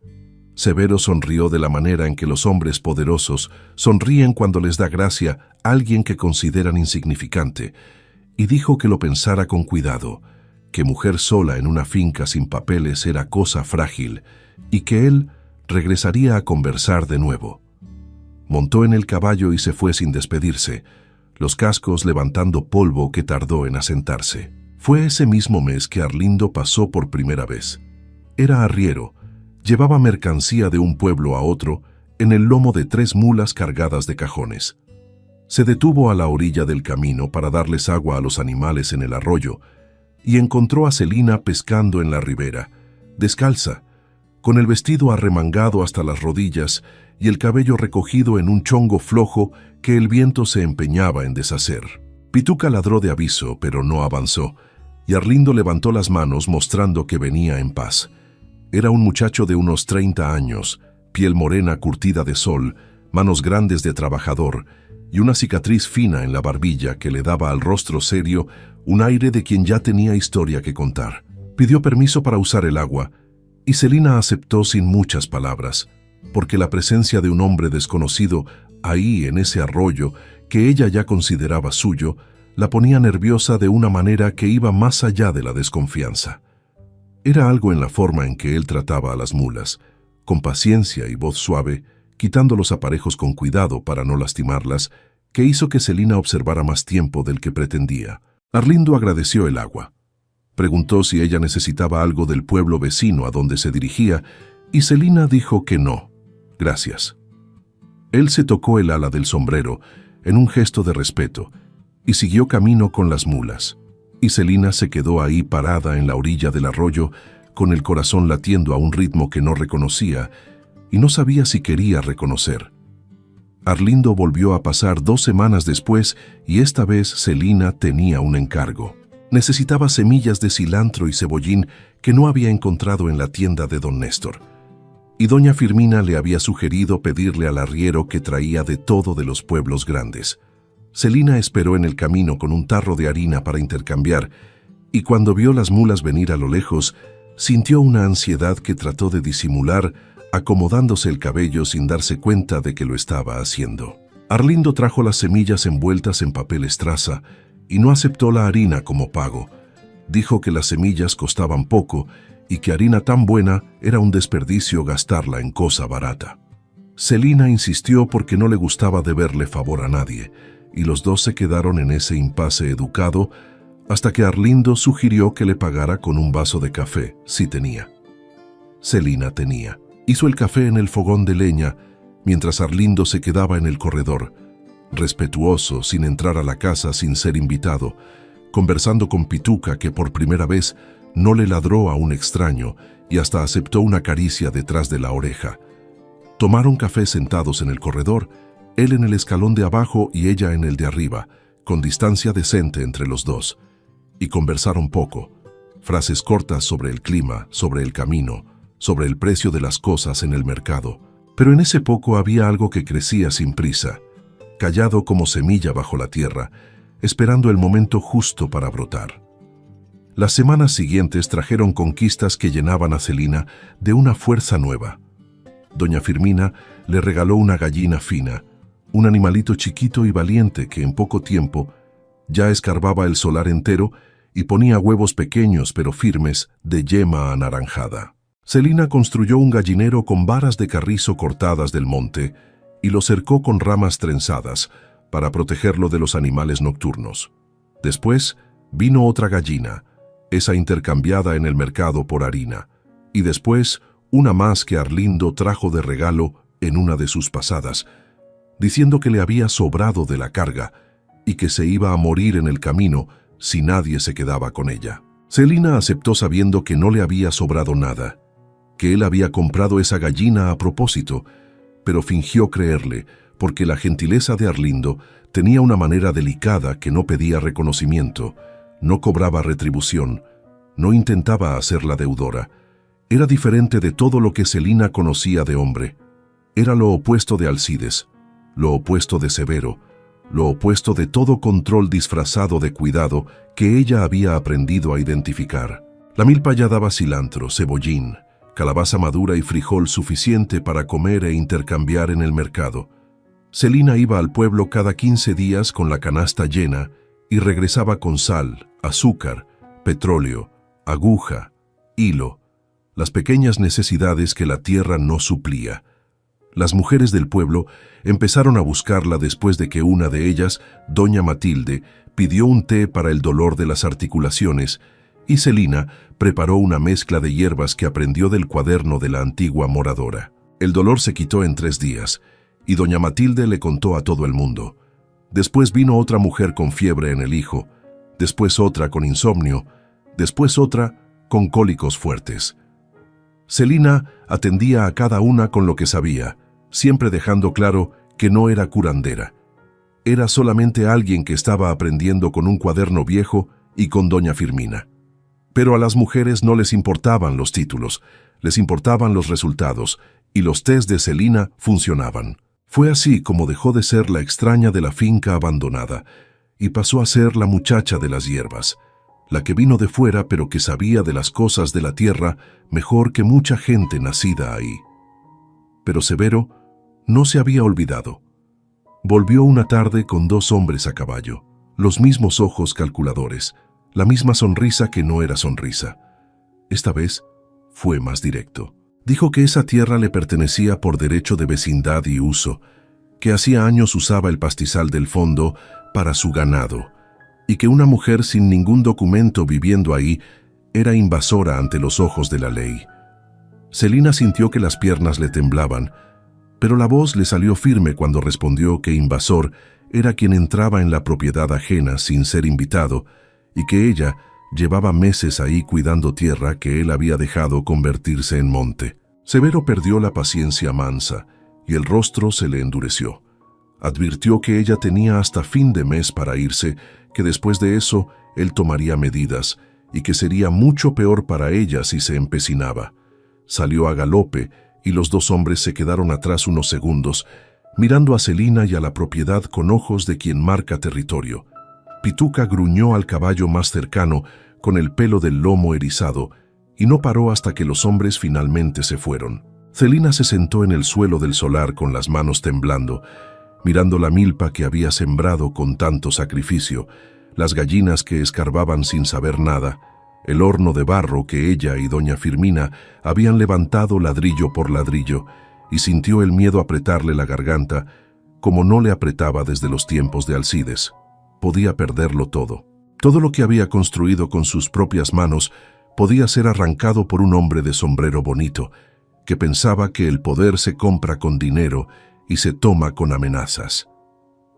S1: Severo sonrió de la manera en que los hombres poderosos sonríen cuando les da gracia a alguien que consideran insignificante, y dijo que lo pensara con cuidado, que mujer sola en una finca sin papeles era cosa frágil, y que él regresaría a conversar de nuevo. Montó en el caballo y se fue sin despedirse, los cascos levantando polvo que tardó en asentarse. Fue ese mismo mes que Arlindo pasó por primera vez. Era arriero, llevaba mercancía de un pueblo a otro en el lomo de 3 mulas cargadas de cajones. Se detuvo a la orilla del camino para darles agua a los animales en el arroyo y encontró a Celina pescando en la ribera, descalza, con el vestido arremangado hasta las rodillas y el cabello recogido en un chongo flojo que el viento se empeñaba en deshacer. Pituca ladró de aviso, pero no avanzó, y Arlindo levantó las manos mostrando que venía en paz. Era un muchacho de unos 30 años, piel morena curtida de sol, manos grandes de trabajador y una cicatriz fina en la barbilla que le daba al rostro serio un aire de quien ya tenía historia que contar. Pidió permiso para usar el agua, y Celina aceptó sin muchas palabras, porque la presencia de un hombre desconocido ahí en ese arroyo que ella ya consideraba suyo, la ponía nerviosa de una manera que iba más allá de la desconfianza. Era algo en la forma en que él trataba a las mulas, con paciencia y voz suave, quitando los aparejos con cuidado para no lastimarlas, que hizo que Celina observara más tiempo del que pretendía. Arlindo agradeció el agua. Preguntó si ella necesitaba algo del pueblo vecino a donde se dirigía, y Celina dijo que no, gracias. Él se tocó el ala del sombrero, en un gesto de respeto, y siguió camino con las mulas. Y Celina se quedó ahí parada en la orilla del arroyo, con el corazón latiendo a un ritmo que no reconocía, y no sabía si quería reconocer. Arlindo volvió a pasar 2 semanas después, y esta vez Celina tenía un encargo. Necesitaba semillas de cilantro y cebollín que no había encontrado en la tienda de don Néstor. Y doña Firmina le había sugerido pedirle al arriero que traía de todo de los pueblos grandes. Celina esperó en el camino con un tarro de harina para intercambiar, y cuando vio las mulas venir a lo lejos, sintió una ansiedad que trató de disimular, acomodándose el cabello sin darse cuenta de que lo estaba haciendo. Arlindo trajo las semillas envueltas en papel estraza y no aceptó la harina como pago. Dijo que las semillas costaban poco y que harina tan buena era un desperdicio gastarla en cosa barata. Celina insistió porque no le gustaba deberle favor a nadie, y los dos se quedaron en ese impasse educado hasta que Arlindo sugirió que le pagara con un vaso de café, si tenía. Celina tenía. Hizo el café en el fogón de leña, mientras Arlindo se quedaba en el corredor, respetuoso, sin entrar a la casa sin ser invitado, conversando con Pituca, que por primera vez no le ladró a un extraño y hasta aceptó una caricia detrás de la oreja. Tomaron café sentados en el corredor, él en el escalón de abajo y ella en el de arriba, con distancia decente entre los dos, y conversaron poco, frases cortas sobre el clima, sobre el camino, sobre el precio de las cosas en el mercado. Pero en ese poco había algo que crecía sin prisa, callado como semilla bajo la tierra, esperando el momento justo para brotar. Las semanas siguientes trajeron conquistas que llenaban a Celina de una fuerza nueva. Doña Firmina le regaló una gallina fina, un animalito chiquito y valiente que en poco tiempo ya escarbaba el solar entero y ponía huevos pequeños pero firmes de yema anaranjada. Celina construyó un gallinero con varas de carrizo cortadas del monte y lo cercó con ramas trenzadas para protegerlo de los animales nocturnos. Después vino otra gallina, esa intercambiada en el mercado por harina, y después una más que Arlindo trajo de regalo en una de sus pasadas, diciendo que le había sobrado de la carga y que se iba a morir en el camino si nadie se quedaba con ella. Celina aceptó sabiendo que no le había sobrado nada, que él había comprado esa gallina a propósito, pero fingió creerle, porque la gentileza de Arlindo tenía una manera delicada que no pedía reconocimiento, no cobraba retribución, no intentaba hacerla deudora. Era diferente de todo lo que Celina conocía de hombre. Era lo opuesto de Alcides, lo opuesto de Severo, lo opuesto de todo control disfrazado de cuidado que ella había aprendido a identificar. La milpa ya daba cilantro, cebollín, calabaza madura y frijol suficiente para comer e intercambiar en el mercado. Celina iba al pueblo cada 15 días con la canasta llena y regresaba con sal, azúcar, petróleo, aguja, hilo, las pequeñas necesidades que la tierra no suplía. Las mujeres del pueblo empezaron a buscarla después de que una de ellas, doña Matilde, pidió un té para el dolor de las articulaciones y Celina preparó una mezcla de hierbas que aprendió del cuaderno de la antigua moradora. El dolor se quitó en 3 días y doña Matilde le contó a todo el mundo. Después vino otra mujer con fiebre en el hijo, después otra con insomnio, después otra con cólicos fuertes. Celina atendía a cada una con lo que sabía, siempre dejando claro que no era curandera. Era solamente alguien que estaba aprendiendo con un cuaderno viejo y con doña Firmina. Pero a las mujeres no les importaban los títulos, les importaban los resultados, y los test de Celina funcionaban. Fue así como dejó de ser la extraña de la finca abandonada y pasó a ser la muchacha de las hierbas, la que vino de fuera pero que sabía de las cosas de la tierra mejor que mucha gente nacida ahí. Pero Severo no se había olvidado. Volvió una tarde con 2 hombres a caballo, los mismos ojos calculadores, la misma sonrisa que no era sonrisa. Esta vez fue más directo. Dijo que esa tierra le pertenecía por derecho de vecindad y uso, que hacía años usaba el pastizal del fondo para su ganado, y que una mujer sin ningún documento viviendo ahí era invasora ante los ojos de la ley. Celina sintió que las piernas le temblaban, pero la voz le salió firme cuando respondió que invasor era quien entraba en la propiedad ajena sin ser invitado, y que ella llevaba meses ahí cuidando tierra que él había dejado convertirse en monte. Severo perdió la paciencia mansa y el rostro se le endureció. Advirtió que ella tenía hasta fin de mes para irse, que después de eso él tomaría medidas y que sería mucho peor para ella si se empecinaba. Salió a galope y los 2 hombres se quedaron atrás unos segundos, mirando a Celina y a la propiedad con ojos de quien marca territorio. Pituca gruñó al caballo más cercano con el pelo del lomo erizado y no paró hasta que los hombres finalmente se fueron. Celina se sentó en el suelo del solar con las manos temblando, mirando la milpa que había sembrado con tanto sacrificio, las gallinas que escarbaban sin saber nada, el horno de barro que ella y doña Firmina habían levantado ladrillo por ladrillo, y sintió el miedo apretarle la garganta, como no le apretaba desde los tiempos de Alcides. Podía perderlo todo. Todo lo que había construido con sus propias manos podía ser arrancado por un hombre de sombrero bonito, que pensaba que el poder se compra con dinero y se toma con amenazas.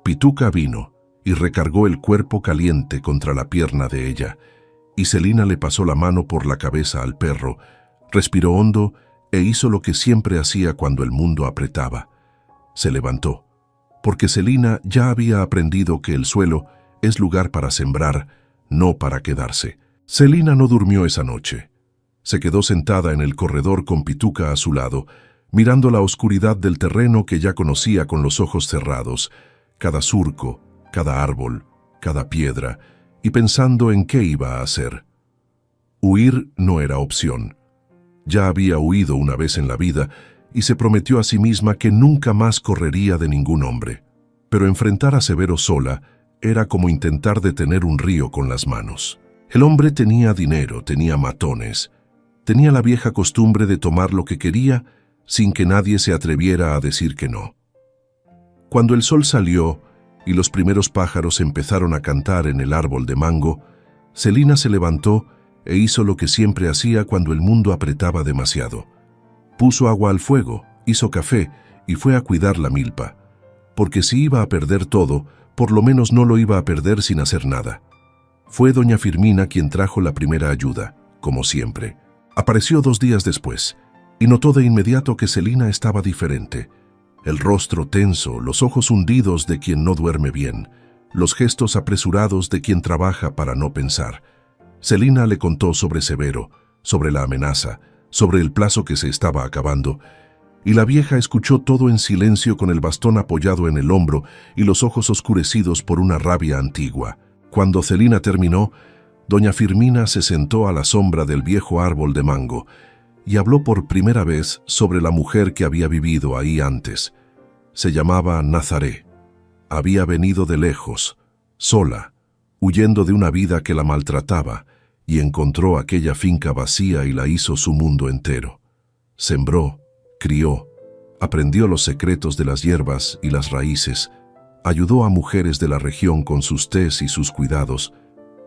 S1: Pituca vino y recargó el cuerpo caliente contra la pierna de ella, y Celina le pasó la mano por la cabeza al perro, respiró hondo e hizo lo que siempre hacía cuando el mundo apretaba. Se levantó, porque Celina ya había aprendido que el suelo es lugar para sembrar, no para quedarse. Celina no durmió esa noche. Se quedó sentada en el corredor con Pituca a su lado, mirando la oscuridad del terreno que ya conocía con los ojos cerrados, cada surco, cada árbol, cada piedra, y pensando en qué iba a hacer. Huir no era opción. Ya había huido una vez en la vida y se prometió a sí misma que nunca más correría de ningún hombre. Pero enfrentar a Severo sola era como intentar detener un río con las manos. El hombre tenía dinero, tenía matones, tenía la vieja costumbre de tomar lo que quería sin que nadie se atreviera a decir que no. Cuando el sol salió y los primeros pájaros empezaron a cantar en el árbol de mango, Celina se levantó e hizo lo que siempre hacía cuando el mundo apretaba demasiado. Puso agua al fuego, hizo café y fue a cuidar la milpa, porque si iba a perder todo, por lo menos no lo iba a perder sin hacer nada. Fue doña Firmina quien trajo la primera ayuda, como siempre. Apareció 2 días después, y notó de inmediato que Celina estaba diferente. el rostro tenso, los ojos hundidos de quien no duerme bien, los gestos apresurados de quien trabaja para no pensar. Celina le contó sobre Severo, sobre la amenaza, sobre el plazo que se estaba acabando, y la vieja escuchó todo en silencio con el bastón apoyado en el hombro y los ojos oscurecidos por una rabia antigua. Cuando Celina terminó, doña Firmina se sentó a la sombra del viejo árbol de mango y habló por primera vez sobre la mujer que había vivido ahí antes. Se llamaba Nazaré. Había venido de lejos, sola, huyendo de una vida que la maltrataba, y encontró aquella finca vacía y la hizo su mundo entero. Sembró, crió, aprendió los secretos de las hierbas y las raíces, ayudó a mujeres de la región con sus tés y sus cuidados,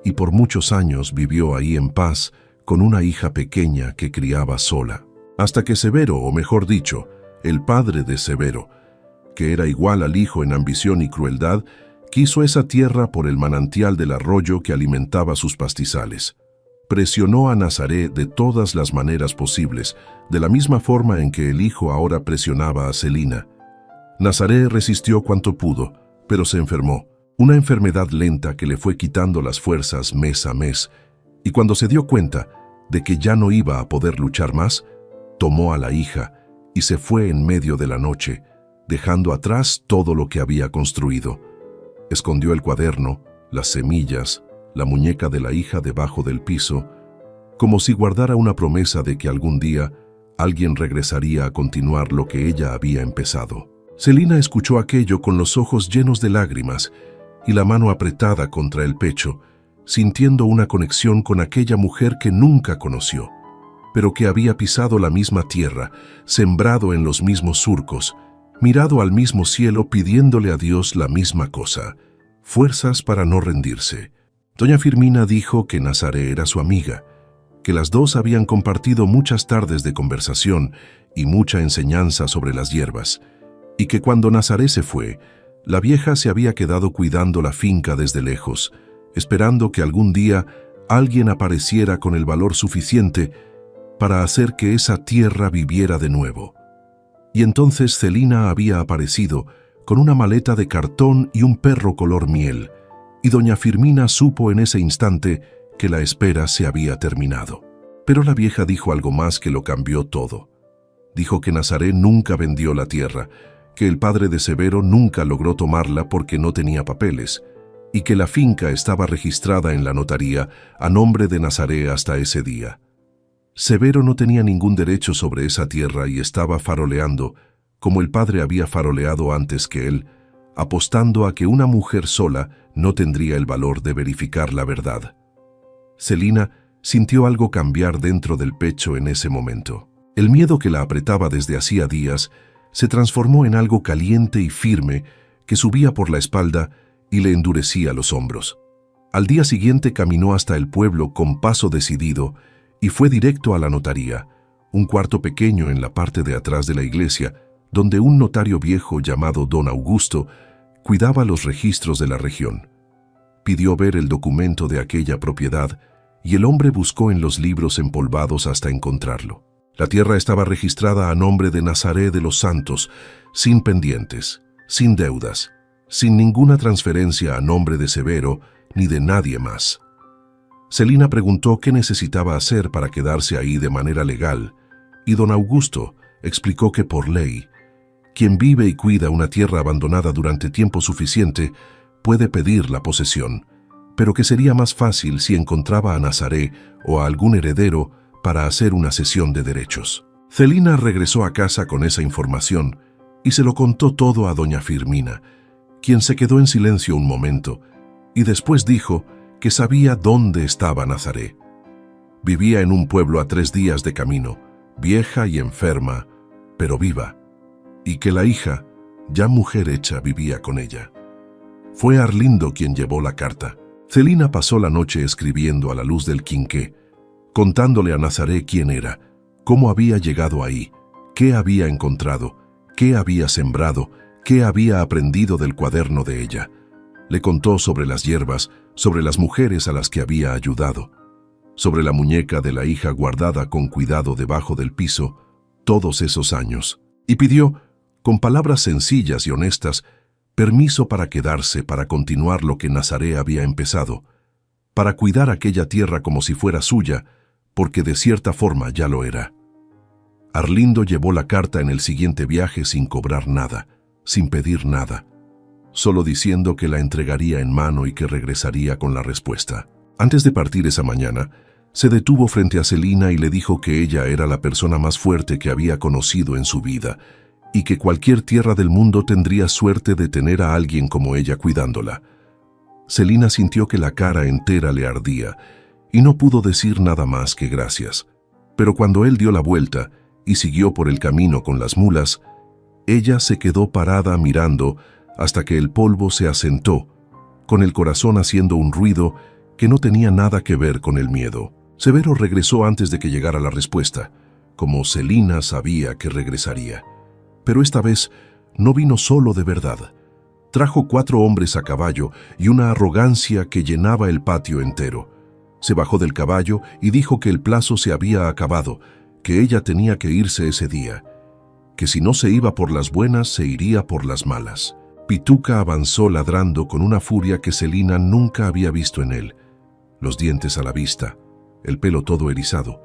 S1: y por muchos años vivió ahí en paz con una hija pequeña que criaba sola. Hasta que Severo, o mejor dicho, el padre de Severo, que era igual al hijo en ambición y crueldad, quiso esa tierra por el manantial del arroyo que alimentaba sus pastizales. Presionó a Nazaré de todas las maneras posibles, de la misma forma en que el hijo ahora presionaba a Celina. Nazaré resistió cuanto pudo, pero se enfermó, una enfermedad lenta que le fue quitando las fuerzas mes a mes, y cuando se dio cuenta de que ya no iba a poder luchar más, tomó a la hija y se fue en medio de la noche, dejando atrás todo lo que había construido. Escondió el cuaderno, las semillas, la muñeca de la hija debajo del piso, como si guardara una promesa de que algún día alguien regresaría a continuar lo que ella había empezado. Celina escuchó aquello con los ojos llenos de lágrimas y la mano apretada contra el pecho, sintiendo una conexión con aquella mujer que nunca conoció, pero que había pisado la misma tierra, sembrado en los mismos surcos, mirado al mismo cielo pidiéndole a Dios la misma cosa, fuerzas para no rendirse. Doña Firmina dijo que Nazaré era su amiga, que las dos habían compartido muchas tardes de conversación y mucha enseñanza sobre las hierbas, y que cuando Nazaré se fue, la vieja se había quedado cuidando la finca desde lejos, esperando que algún día alguien apareciera con el valor suficiente para hacer que esa tierra viviera de nuevo. Y entonces Celina había aparecido con una maleta de cartón y un perro color miel, y doña Firmina supo en ese instante que la espera se había terminado. Pero la vieja dijo algo más que lo cambió todo. Dijo que Nazaré nunca vendió la tierra, que el padre de Severo nunca logró tomarla porque no tenía papeles, y que la finca estaba registrada en la notaría a nombre de Nazaré hasta ese día. Severo no tenía ningún derecho sobre esa tierra y estaba faroleando, como el padre había faroleado antes que él, apostando a que una mujer sola no tendría el valor de verificar la verdad. Celina sintió algo cambiar dentro del pecho en ese momento. El miedo que la apretaba desde hacía días se transformó en algo caliente y firme que subía por la espalda y le endurecía los hombros. Al día siguiente caminó hasta el pueblo con paso decidido y fue directo a la notaría, un cuarto pequeño en la parte de atrás de la iglesia, donde un notario viejo llamado Don Augusto cuidaba los registros de la región. Pidió ver el documento de aquella propiedad y el hombre buscó en los libros empolvados hasta encontrarlo. La tierra estaba registrada a nombre de Nazaré de los Santos, sin pendientes, sin deudas, sin ninguna transferencia a nombre de Severo ni de nadie más. Celina preguntó qué necesitaba hacer para quedarse ahí de manera legal, y don Augusto explicó que por ley, quien vive y cuida una tierra abandonada durante tiempo suficiente puede pedir la posesión, pero que sería más fácil si encontraba a Nazaré o a algún heredero para hacer una cesión de derechos. Celina regresó a casa con esa información y se lo contó todo a doña Firmina, quien se quedó en silencio un momento y después dijo que sabía dónde estaba Nazaré. Vivía en un pueblo a 3 días de camino, vieja y enferma, pero viva, y que la hija, ya mujer hecha, vivía con ella. Fue Arlindo quien llevó la carta. Celina pasó la noche escribiendo a la luz del quinqué, contándole a Nazaré quién era, cómo había llegado ahí, qué había encontrado, qué había sembrado, qué había aprendido del cuaderno de ella. Le contó sobre las hierbas, sobre las mujeres a las que había ayudado, sobre la muñeca de la hija guardada con cuidado debajo del piso todos esos años, y pidió con palabras sencillas y honestas, permiso para quedarse, para continuar lo que Nazaré había empezado, para cuidar aquella tierra como si fuera suya, porque de cierta forma ya lo era. Arlindo llevó la carta en el siguiente viaje sin cobrar nada, sin pedir nada, solo diciendo que la entregaría en mano y que regresaría con la respuesta. Antes de partir esa mañana, se detuvo frente a Celina y le dijo que ella era la persona más fuerte que había conocido en su vida y que cualquier tierra del mundo tendría suerte de tener a alguien como ella cuidándola. Celina sintió que la cara entera le ardía y no pudo decir nada más que gracias. Pero cuando él dio la vuelta y siguió por el camino con las mulas, ella se quedó parada mirando hasta que el polvo se asentó, con el corazón haciendo un ruido que no tenía nada que ver con el miedo. Severo regresó antes de que llegara la respuesta, como Celina sabía que regresaría. Pero esta vez no vino solo de verdad. Trajo 4 hombres a caballo y una arrogancia que llenaba el patio entero. Se bajó del caballo y dijo que el plazo se había acabado, que ella tenía que irse ese día, que si no se iba por las buenas, se iría por las malas. Pituca avanzó ladrando con una furia que Celina nunca había visto en él, los dientes a la vista, el pelo todo erizado,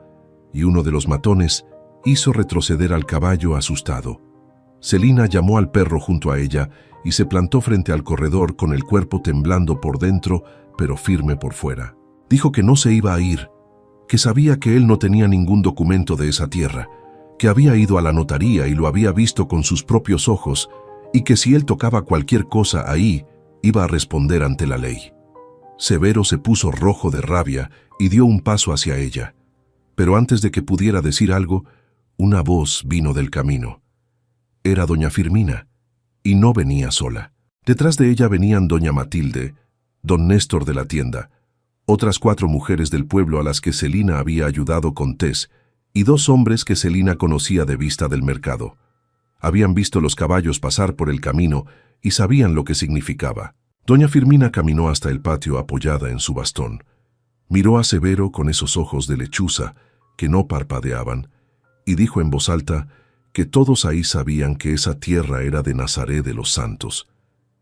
S1: y uno de los matones hizo retroceder al caballo asustado. Celina llamó al perro junto a ella y se plantó frente al corredor con el cuerpo temblando por dentro, pero firme por fuera. Dijo que no se iba a ir, que sabía que él no tenía ningún documento de esa tierra, que había ido a la notaría y lo había visto con sus propios ojos, y que si él tocaba cualquier cosa ahí, iba a responder ante la ley. Severo se puso rojo de rabia y dio un paso hacia ella. Pero antes de que pudiera decir algo, una voz vino del camino. Era doña Firmina, y no venía sola. Detrás de ella venían doña Matilde, don Néstor de la tienda, otras 4 mujeres del pueblo a las que Celina había ayudado con tés, y 2 hombres que Celina conocía de vista del mercado. Habían visto los caballos pasar por el camino y sabían lo que significaba. Doña Firmina caminó hasta el patio apoyada en su bastón. Miró a Severo con esos ojos de lechuza que no parpadeaban y dijo en voz alta que todos ahí sabían que esa tierra era de Nazaré de los Santos,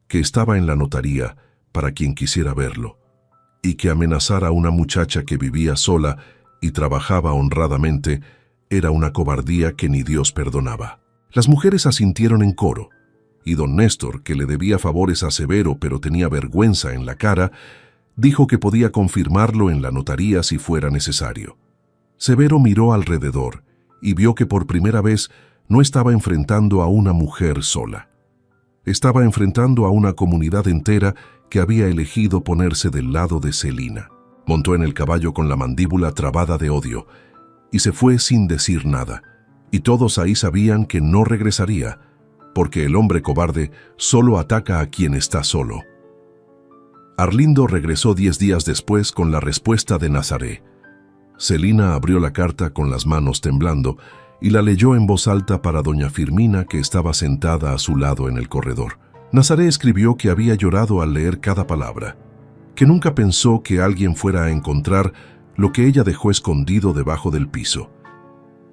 S1: que estaba en la notaría para quien quisiera verlo, y que amenazar a una muchacha que vivía sola y trabajaba honradamente era una cobardía que ni Dios perdonaba. Las mujeres asintieron en coro, y don Néstor, que le debía favores a Severo pero tenía vergüenza en la cara, dijo que podía confirmarlo en la notaría si fuera necesario. Severo miró alrededor y vio que por primera vez no estaba enfrentando a una mujer sola. Estaba enfrentando a una comunidad entera que había elegido ponerse del lado de Celina. Montó en el caballo con la mandíbula trabada de odio y se fue sin decir nada, y todos ahí sabían que no regresaría, porque el hombre cobarde solo ataca a quien está solo. Arlindo regresó 10 días después con la respuesta de Nazaré. Celina abrió la carta con las manos temblando y la leyó en voz alta para doña Firmina, que estaba sentada a su lado en el corredor. Nazaré escribió que había llorado al leer cada palabra, que nunca pensó que alguien fuera a encontrar lo que ella dejó escondido debajo del piso,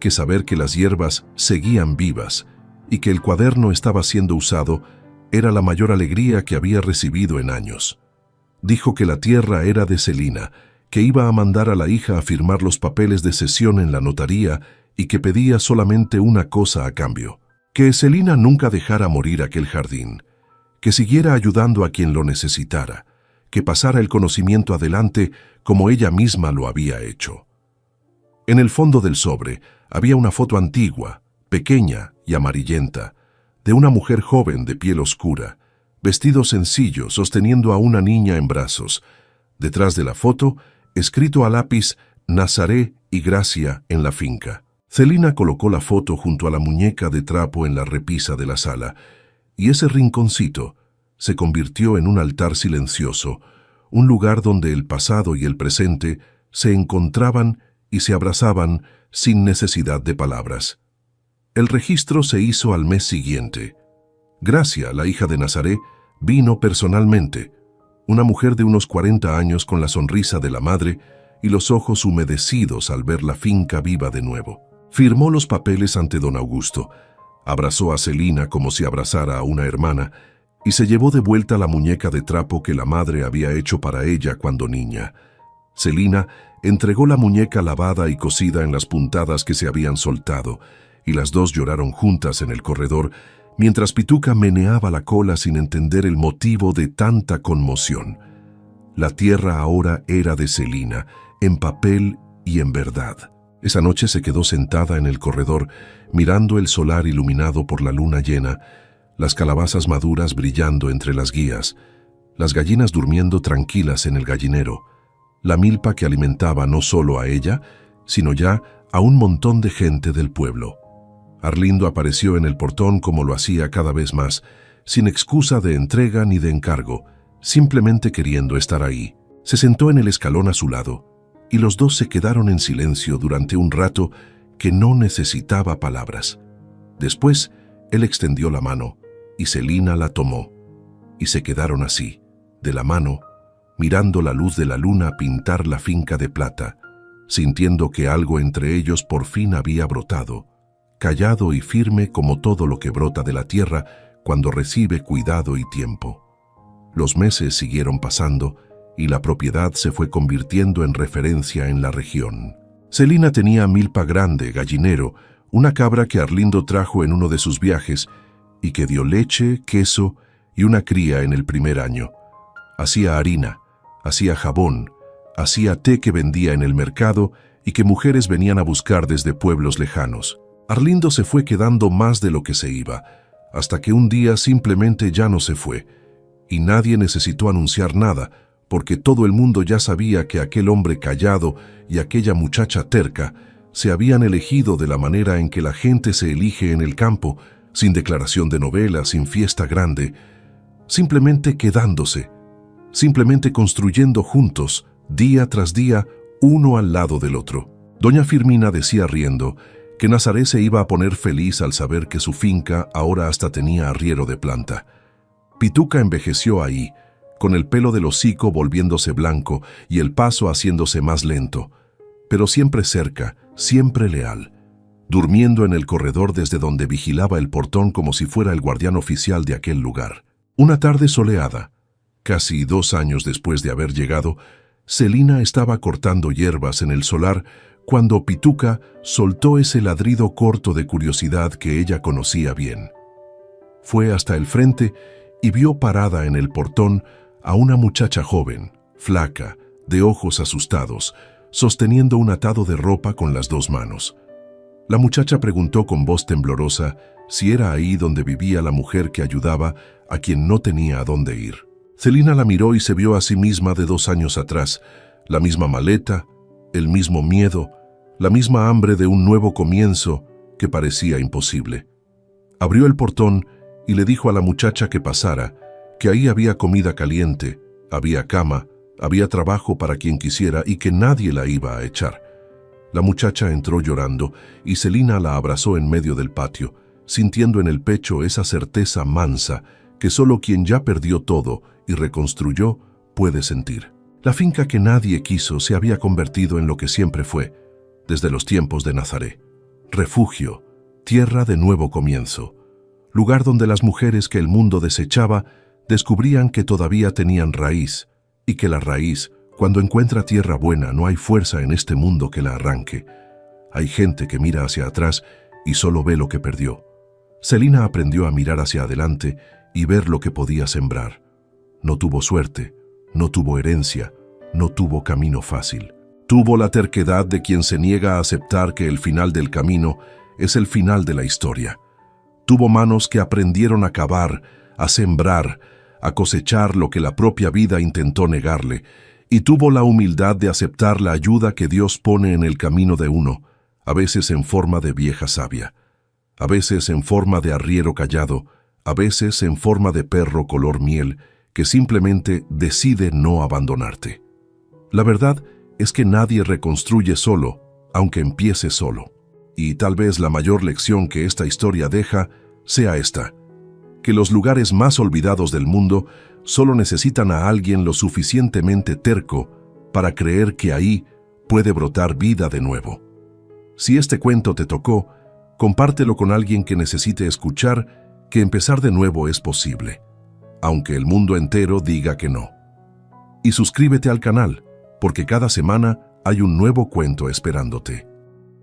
S1: que saber que las hierbas seguían vivas y que el cuaderno estaba siendo usado era la mayor alegría que había recibido en años. Dijo que la tierra era de Celina, que iba a mandar a la hija a firmar los papeles de cesión en la notaría y que pedía solamente una cosa a cambio: que Celina nunca dejara morir aquel jardín, que siguiera ayudando a quien lo necesitara, que pasara el conocimiento adelante como ella misma lo había hecho. En el fondo del sobre había una foto antigua, pequeña y amarillenta, de una mujer joven de piel oscura, vestido sencillo, sosteniendo a una niña en brazos. Detrás de la foto, escrito a lápiz, Nazaré y Gracia en la finca. Celina colocó la foto junto a la muñeca de trapo en la repisa de la sala, y ese rinconcito se convirtió en un altar silencioso, un lugar donde el pasado y el presente se encontraban y se abrazaban sin necesidad de palabras. El registro se hizo al mes siguiente. Gracia, la hija de Nazaré, vino personalmente, una mujer de unos 40 años con la sonrisa de la madre y los ojos humedecidos al ver la finca viva de nuevo. Firmó los papeles ante don Augusto, Abrazó a Celina como si abrazara a una hermana y se llevó de vuelta la muñeca de trapo que la madre había hecho para ella cuando niña. Celina entregó la muñeca lavada y cosida en las puntadas que se habían soltado, y las dos lloraron juntas en el corredor, mientras Pituca meneaba la cola sin entender el motivo de tanta conmoción. La tierra ahora era de Celina, en papel y en verdad. Esa noche se quedó sentada en el corredor, mirando el solar iluminado por la luna llena, las calabazas maduras brillando entre las guías, las gallinas durmiendo tranquilas en el gallinero, la milpa que alimentaba no solo a ella, sino ya a un montón de gente del pueblo. Arlindo apareció en el portón como lo hacía cada vez más, sin excusa de entrega ni de encargo, simplemente queriendo estar ahí. Se sentó en el escalón a su lado, y los dos se quedaron en silencio durante un rato que no necesitaba palabras. Después, él extendió la mano, y Celina la tomó, y se quedaron así, de la mano, mirando la luz de la luna pintar la finca de plata, sintiendo que algo entre ellos por fin había brotado, callado y firme como todo lo que brota de la tierra cuando recibe cuidado y tiempo. Los meses siguieron pasando y la propiedad se fue convirtiendo en referencia en la región. Celina tenía milpa grande, gallinero, una cabra que Arlindo trajo en uno de sus viajes y que dio leche, queso y una cría en el primer año. Hacía harina, hacía jabón, hacía té que vendía en el mercado y que mujeres venían a buscar desde pueblos lejanos. Arlindo se fue quedando más de lo que se iba, hasta que un día simplemente ya no se fue, y nadie necesitó anunciar nada, porque todo el mundo ya sabía que aquel hombre callado y aquella muchacha terca se habían elegido de la manera en que la gente se elige en el campo, sin declaración de novela, sin fiesta grande, simplemente quedándose, simplemente construyendo juntos, día tras día, uno al lado del otro. Doña Firmina decía riendo que Nazaret se iba a poner feliz al saber que su finca ahora hasta tenía arriero de planta. Pituca envejeció ahí, con el pelo del hocico volviéndose blanco y el paso haciéndose más lento, pero siempre cerca, siempre leal, durmiendo en el corredor desde donde vigilaba el portón como si fuera el guardián oficial de aquel lugar. Una tarde soleada, casi 2 años después de haber llegado, Celina estaba cortando hierbas en el solar cuando Pituca soltó ese ladrido corto de curiosidad que ella conocía bien. Fue hasta el frente y vio parada en el portón a una muchacha joven, flaca, de ojos asustados, sosteniendo un atado de ropa con las 2 manos. La muchacha preguntó con voz temblorosa si era ahí donde vivía la mujer que ayudaba a quien no tenía a dónde ir. Celina la miró y se vio a sí misma de 2 años atrás, la misma maleta, el mismo miedo, la misma hambre de un nuevo comienzo que parecía imposible. Abrió el portón y le dijo a la muchacha que pasara, que ahí había comida caliente, había cama, había trabajo para quien quisiera y que nadie la iba a echar. La muchacha entró llorando y Celina la abrazó en medio del patio, sintiendo en el pecho esa certeza mansa que solo quien ya perdió todo y reconstruyó puede sentir. La finca que nadie quiso se había convertido en lo que siempre fue, desde los tiempos de Nazaret: refugio, tierra de nuevo comienzo, lugar donde las mujeres que el mundo desechaba descubrían que todavía tenían raíz, y que la raíz, cuando encuentra tierra buena, no hay fuerza en este mundo que la arranque. Hay gente que mira hacia atrás y solo ve lo que perdió. Celina aprendió a mirar hacia adelante y ver lo que podía sembrar. No tuvo suerte, no tuvo herencia, no tuvo camino fácil. Tuvo la terquedad de quien se niega a aceptar que el final del camino es el final de la historia. Tuvo manos que aprendieron a cavar, a sembrar, a cosechar lo que la propia vida intentó negarle, y tuvo la humildad de aceptar la ayuda que Dios pone en el camino de uno, a veces en forma de vieja sabia, a veces en forma de arriero callado, a veces en forma de perro color miel, que simplemente decide no abandonarte. La verdad es que nadie reconstruye solo, aunque empiece solo. Y tal vez la mayor lección que esta historia deja sea esta: que los lugares más olvidados del mundo solo necesitan a alguien lo suficientemente terco para creer que ahí puede brotar vida de nuevo. Si este cuento te tocó, Compártelo con alguien que necesite escuchar que empezar de nuevo es posible, aunque el mundo entero diga que no. Y suscríbete al canal, porque cada semana hay un nuevo cuento esperándote.